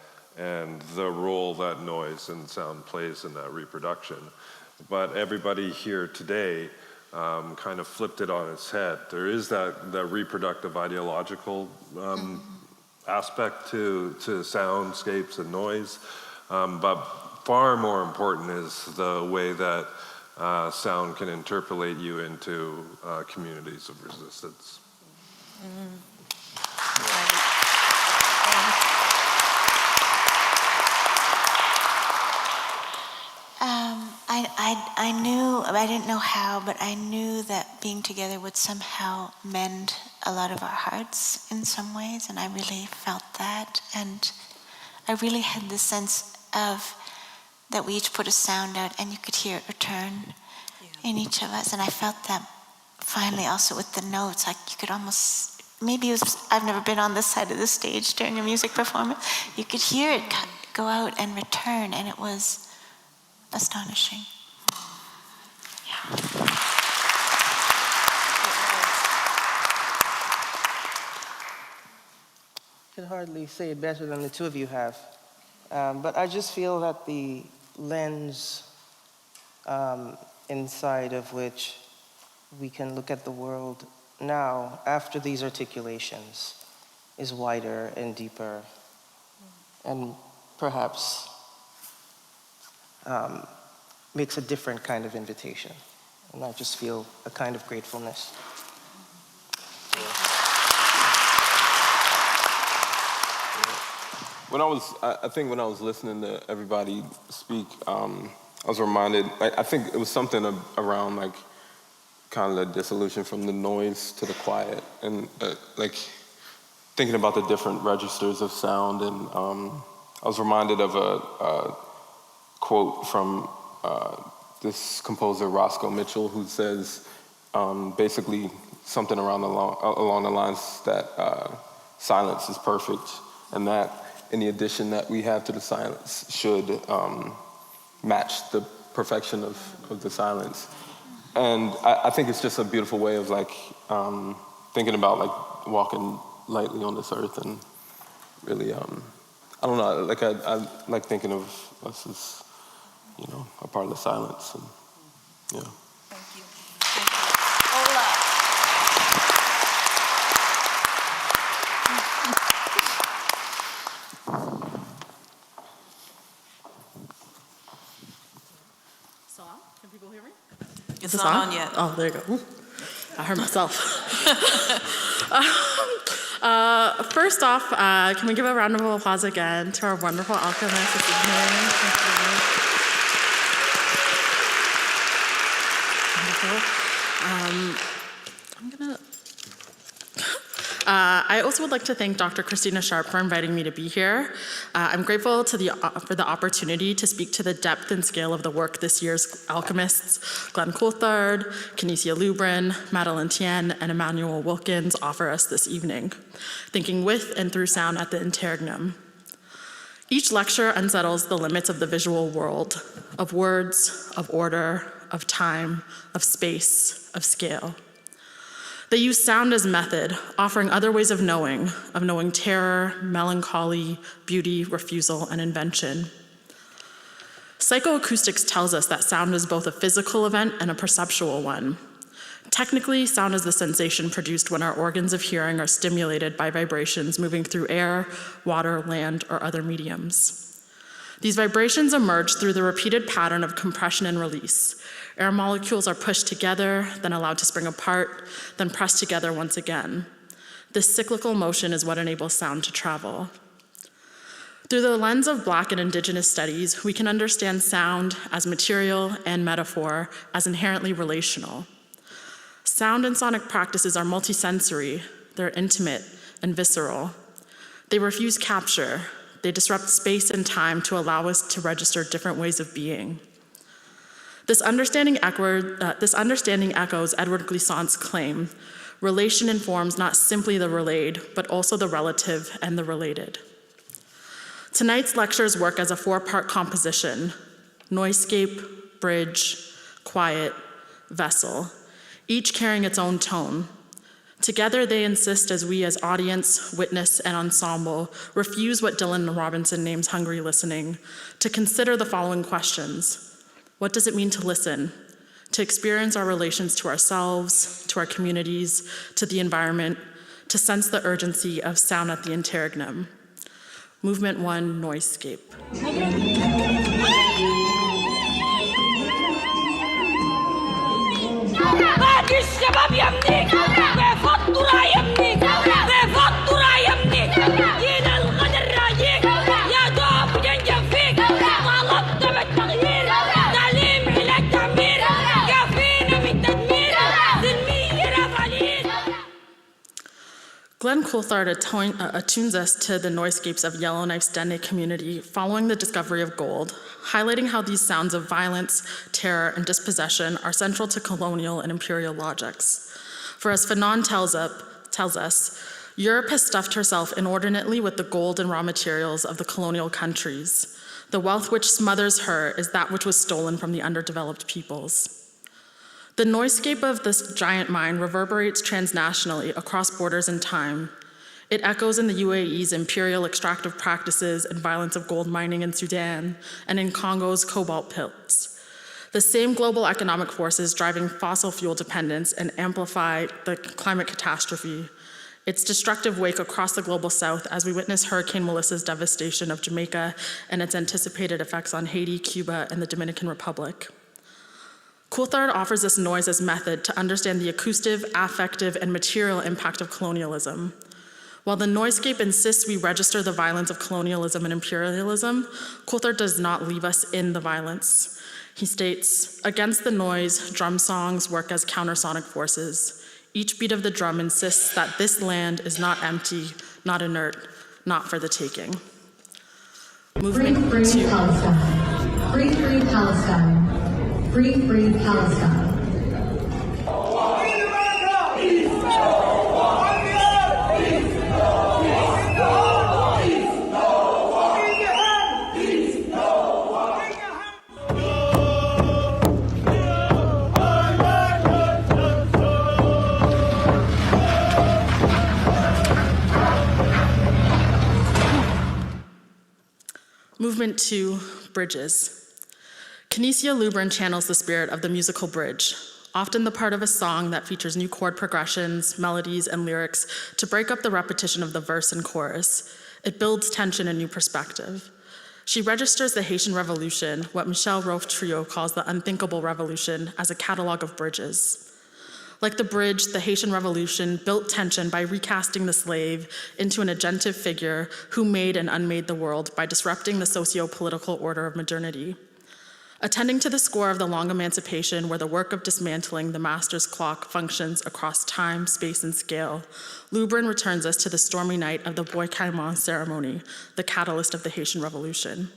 role that noise and sound plays in that reproduction. But everybody here today kind of flipped it on its head. There is that reproductive ideological aspect to soundscapes and noise, but far more important is the way that sound can interpolate you into communities of resistance. I knew, I didn't know how, but I knew that being together would somehow mend a lot of our hearts in some ways, and I really felt that. And I really had the sense of that we each put a sound out and you could hear it return in each of us. And I felt that finally also with the notes, like you could almost, maybe it was, I've never been on this side of the stage during a music performance. You could hear it go out and return, and it was astonishing. Yeah. I could hardly say it better than the two of you have. But I just feel that the lens inside of which we can look at the world now, after these articulations, is wider and deeper, and perhaps makes a different kind of invitation. And I just feel a kind of gratefulness. I think when I was listening to everybody speak, I was reminded, I think it was something around like kind of the dissolution from the noise to the quiet, and like thinking about the different registers of sound, and I was reminded of a quote from this composer Roscoe Mitchell, who says basically something along the lines that silence is perfect, and that any addition that we have to the silence should match the perfection of the silence. And I think it's just a beautiful way of like thinking about like walking lightly on this earth, and really, I don't know, like I like thinking of us as, you know, a part of the silence, and yeah. Thank you. Hola. So, can people hear me? It's Is this not on yet. Oh, there you go. Ooh, I heard myself. First off, can we give a round of applause again to our wonderful alchemists this evening? Thank you. Wonderful. I also would like to thank Dr. Christina Sharp for inviting me to be here. I'm grateful for the opportunity to speak to the depth and scale of the work this year's alchemists, Glenn Coulthard, Kinesia Lubrin, Madeline Tien, and Emmanuel Wilkins offer us this evening, thinking with and through sound at the interregnum. Each lecture unsettles the limits of the visual world, of words, of order, of time, of space, of scale. They use sound as method, offering other ways of knowing terror, melancholy, beauty, refusal, and invention. Psychoacoustics tells us that sound is both a physical event and a perceptual one. Technically, sound is the sensation produced when our organs of hearing are stimulated by vibrations moving through air, water, land, or other mediums. These vibrations emerge through the repeated pattern of compression and release. Air molecules are pushed together, then allowed to spring apart, then pressed together once again. This cyclical motion is what enables sound to travel. Through the lens of Black and Indigenous studies, we can understand sound as material and metaphor as inherently relational. Sound and sonic practices are multisensory, they're intimate and visceral. They refuse capture, they disrupt space and time to allow us to register different ways of being. This understanding echoes Edward Glissant's claim: relation informs not simply the relayed, but also the relative and the related. Tonight's lectures work as a four-part composition: noisescape, bridge, quiet, vessel, each carrying its own tone. Together they insist as we as audience, witness, and ensemble refuse what Dylan Robinson names hungry listening, to consider the following questions. What does it mean to listen? To experience our relations to ourselves, to our communities, to the environment, to sense the urgency of sound at the interregnum. Movement 1, noisescape. Glenn Coulthard attunes us to the noisescapes of Yellowknife's Dene community following the discovery of gold, highlighting how these sounds of violence, terror, and dispossession are central to colonial and imperial logics. For as Fanon tells us, Europe has stuffed herself inordinately with the gold and raw materials of the colonial countries. The wealth which smothers her is that which was stolen from the underdeveloped peoples. The noisescape of this giant mine reverberates transnationally across borders and time. It echoes in the UAE's imperial extractive practices and violence of gold mining in Sudan and in Congo's cobalt pits. The same global economic forces driving fossil fuel dependence and amplify the climate catastrophe, its destructive wake across the global south as we witness Hurricane Melissa's devastation of Jamaica and its anticipated effects on Haiti, Cuba, and the Dominican Republic. Coulthard offers this noise as method to understand the acoustic, affective, and material impact of colonialism. While the Noisescape insists we register the violence of colonialism and imperialism, Coulthard does not leave us in the violence. He states, against the noise, drum songs work as countersonic forces. Each beat of the drum insists that this land is not empty, not inert, not for the taking. Movement Free 2. Palestine. Free Palestine. Free Palestine. Movement 2, Bridges. Kinesia Lubrin channels the spirit of the musical bridge, often the part of a song that features new chord progressions, melodies, and lyrics to break up the repetition of the verse and chorus. It builds tension and new perspective. She registers the Haitian Revolution, what Michel Roth-Trio calls the unthinkable revolution, as a catalog of bridges. Like the bridge, the Haitian Revolution built tension by recasting the slave into an agentive figure who made and unmade the world by disrupting the socio-political order of modernity. Attending to the score of the long emancipation where the work of dismantling the master's clock functions across time, space, and scale, Lubrin returns us to the stormy night of the Bois Caiman ceremony, the catalyst of the Haitian Revolution.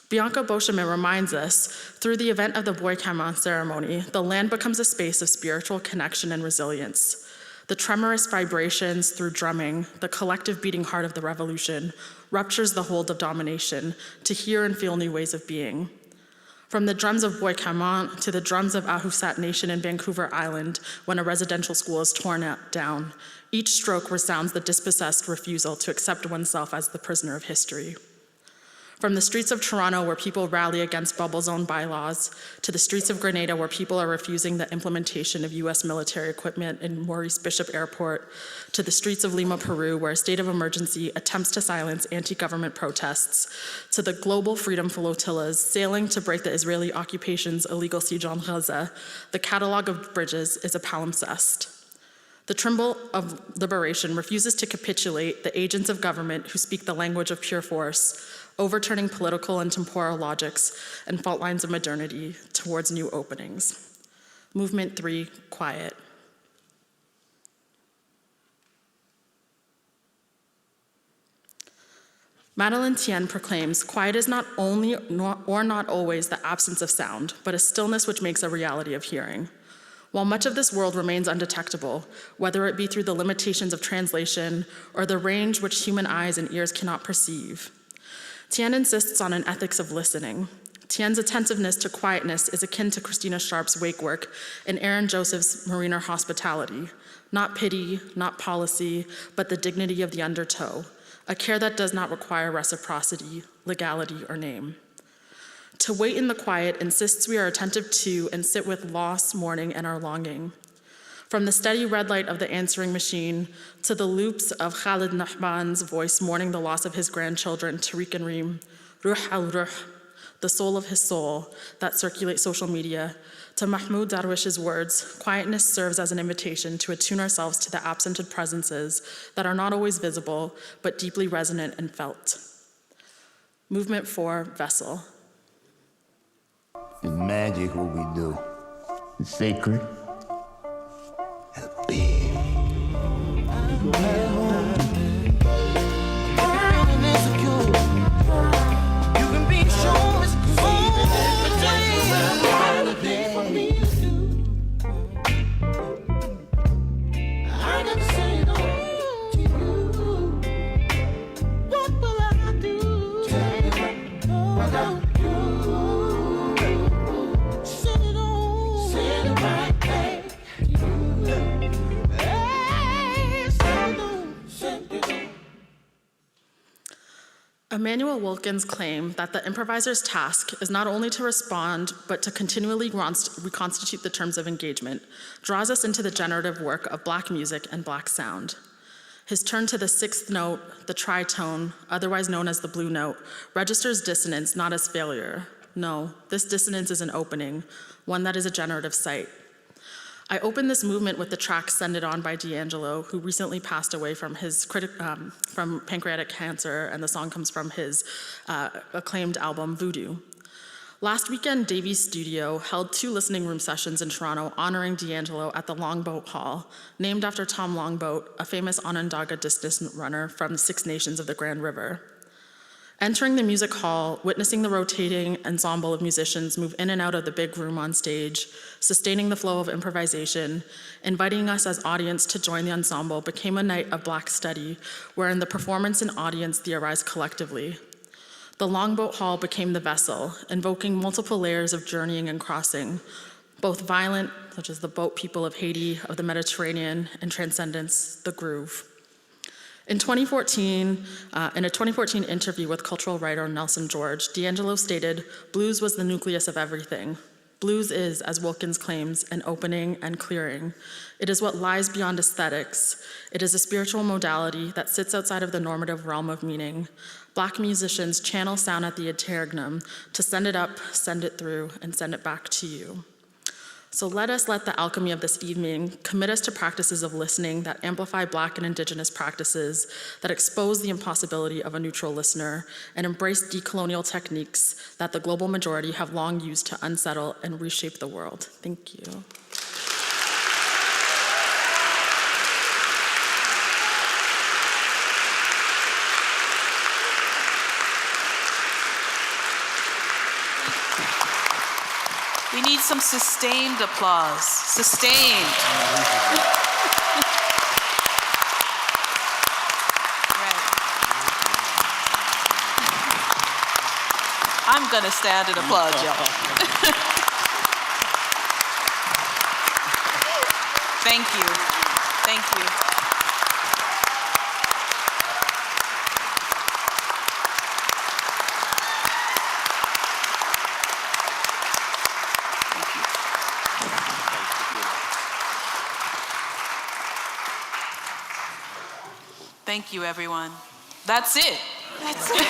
Bianca Beauchemin reminds us, through the event of the Bois Caiman ceremony, the land becomes a space of spiritual connection and resilience. The tremorous vibrations through drumming, the collective beating heart of the revolution, ruptures the hold of domination to hear and feel new ways of being. From the drums of Bois Caiman to the drums of Ahusat Nation in Vancouver Island when a residential school is torn down, each stroke resounds the dispossessed refusal to accept oneself as the prisoner of history. From the streets of Toronto, where people rally against bubble zone bylaws, to the streets of Grenada, where people are refusing the implementation of US military equipment in Maurice Bishop Airport, to the streets of Lima, Peru, where a state of emergency attempts to silence anti-government protests, to the global freedom flotillas sailing to break the Israeli occupation's illegal siege on Gaza, the catalog of bridges is a palimpsest. The Trimble of liberation refuses to capitulate the agents of government who speak the language of pure force, overturning political and temporal logics and fault lines of modernity towards new openings. Movement 3, Quiet. Madeleine Tien proclaims, quiet is not only or not always the absence of sound, but a stillness which makes a reality of hearing. While much of this world remains undetectable, whether it be through the limitations of translation or the range which human eyes and ears cannot perceive, Tien insists on an ethics of listening. Tien's attentiveness to quietness is akin to Christina Sharp's wake work and Aaron Joseph's mariner hospitality. Not pity, not policy, but the dignity of the undertow, a care that does not require reciprocity, legality, or name. To wait in the quiet insists we are attentive to and sit with loss, mourning, and our longing. From the steady red light of the answering machine to the loops of Khalid Nahban's voice mourning the loss of his grandchildren, Tariq and Reem, Ruh al-Ruh, the soul of his soul, that circulate social media, to Mahmoud Darwish's words, quietness serves as an invitation to attune ourselves to the absented presences that are not always visible, but deeply resonant and felt. Movement 4, Vessel. It's magic what we do. It's sacred. And big. Sit it right there. Emanuel Wilkins' claim that the improviser's task is not only to respond, but to continually reconstitute the terms of engagement, draws us into the generative work of Black music and Black sound. His turn to the sixth note, the tritone, otherwise known as the blue note, registers dissonance not as failure. No, this dissonance is an opening, one that is a generative site. I opened this movement with the track Send It On by D'Angelo, who recently passed away from from pancreatic cancer, and the song comes from his acclaimed album, Voodoo. Last weekend, Davies Studio held 2 listening room sessions in Toronto honoring D'Angelo at the Longboat Hall, named after Tom Longboat, a famous Onondaga distance runner from the Six Nations of the Grand River. Entering the music hall, witnessing the rotating ensemble of musicians move in and out of the big room on stage, sustaining the flow of improvisation, inviting us as audience to join the ensemble became a night of Black study, wherein the performance and audience theorized collectively. The Longboat Hall became the vessel, invoking multiple layers of journeying and crossing, both violent, such as the boat people of Haiti, of the Mediterranean, and transcendence, the groove. In a 2014 interview with cultural writer Nelson George, D'Angelo stated, "Blues was the nucleus of everything. Blues is, as Wilkins claims, an opening and clearing. It is what lies beyond aesthetics. It is a spiritual modality that sits outside of the normative realm of meaning. Black musicians channel sound at the interregnum to send it up, send it through, and send it back to you." So let the alchemy of this evening commit us to practices of listening that amplify Black and Indigenous practices, that expose the impossibility of a neutral listener, and embrace decolonial techniques that the global majority have long used to unsettle and reshape the world. Thank you. We need some sustained applause. Sustained. Right. I'm gonna stand and applaud y'all. Thank you. Thank you. Thank you, everyone. That's it. That's it.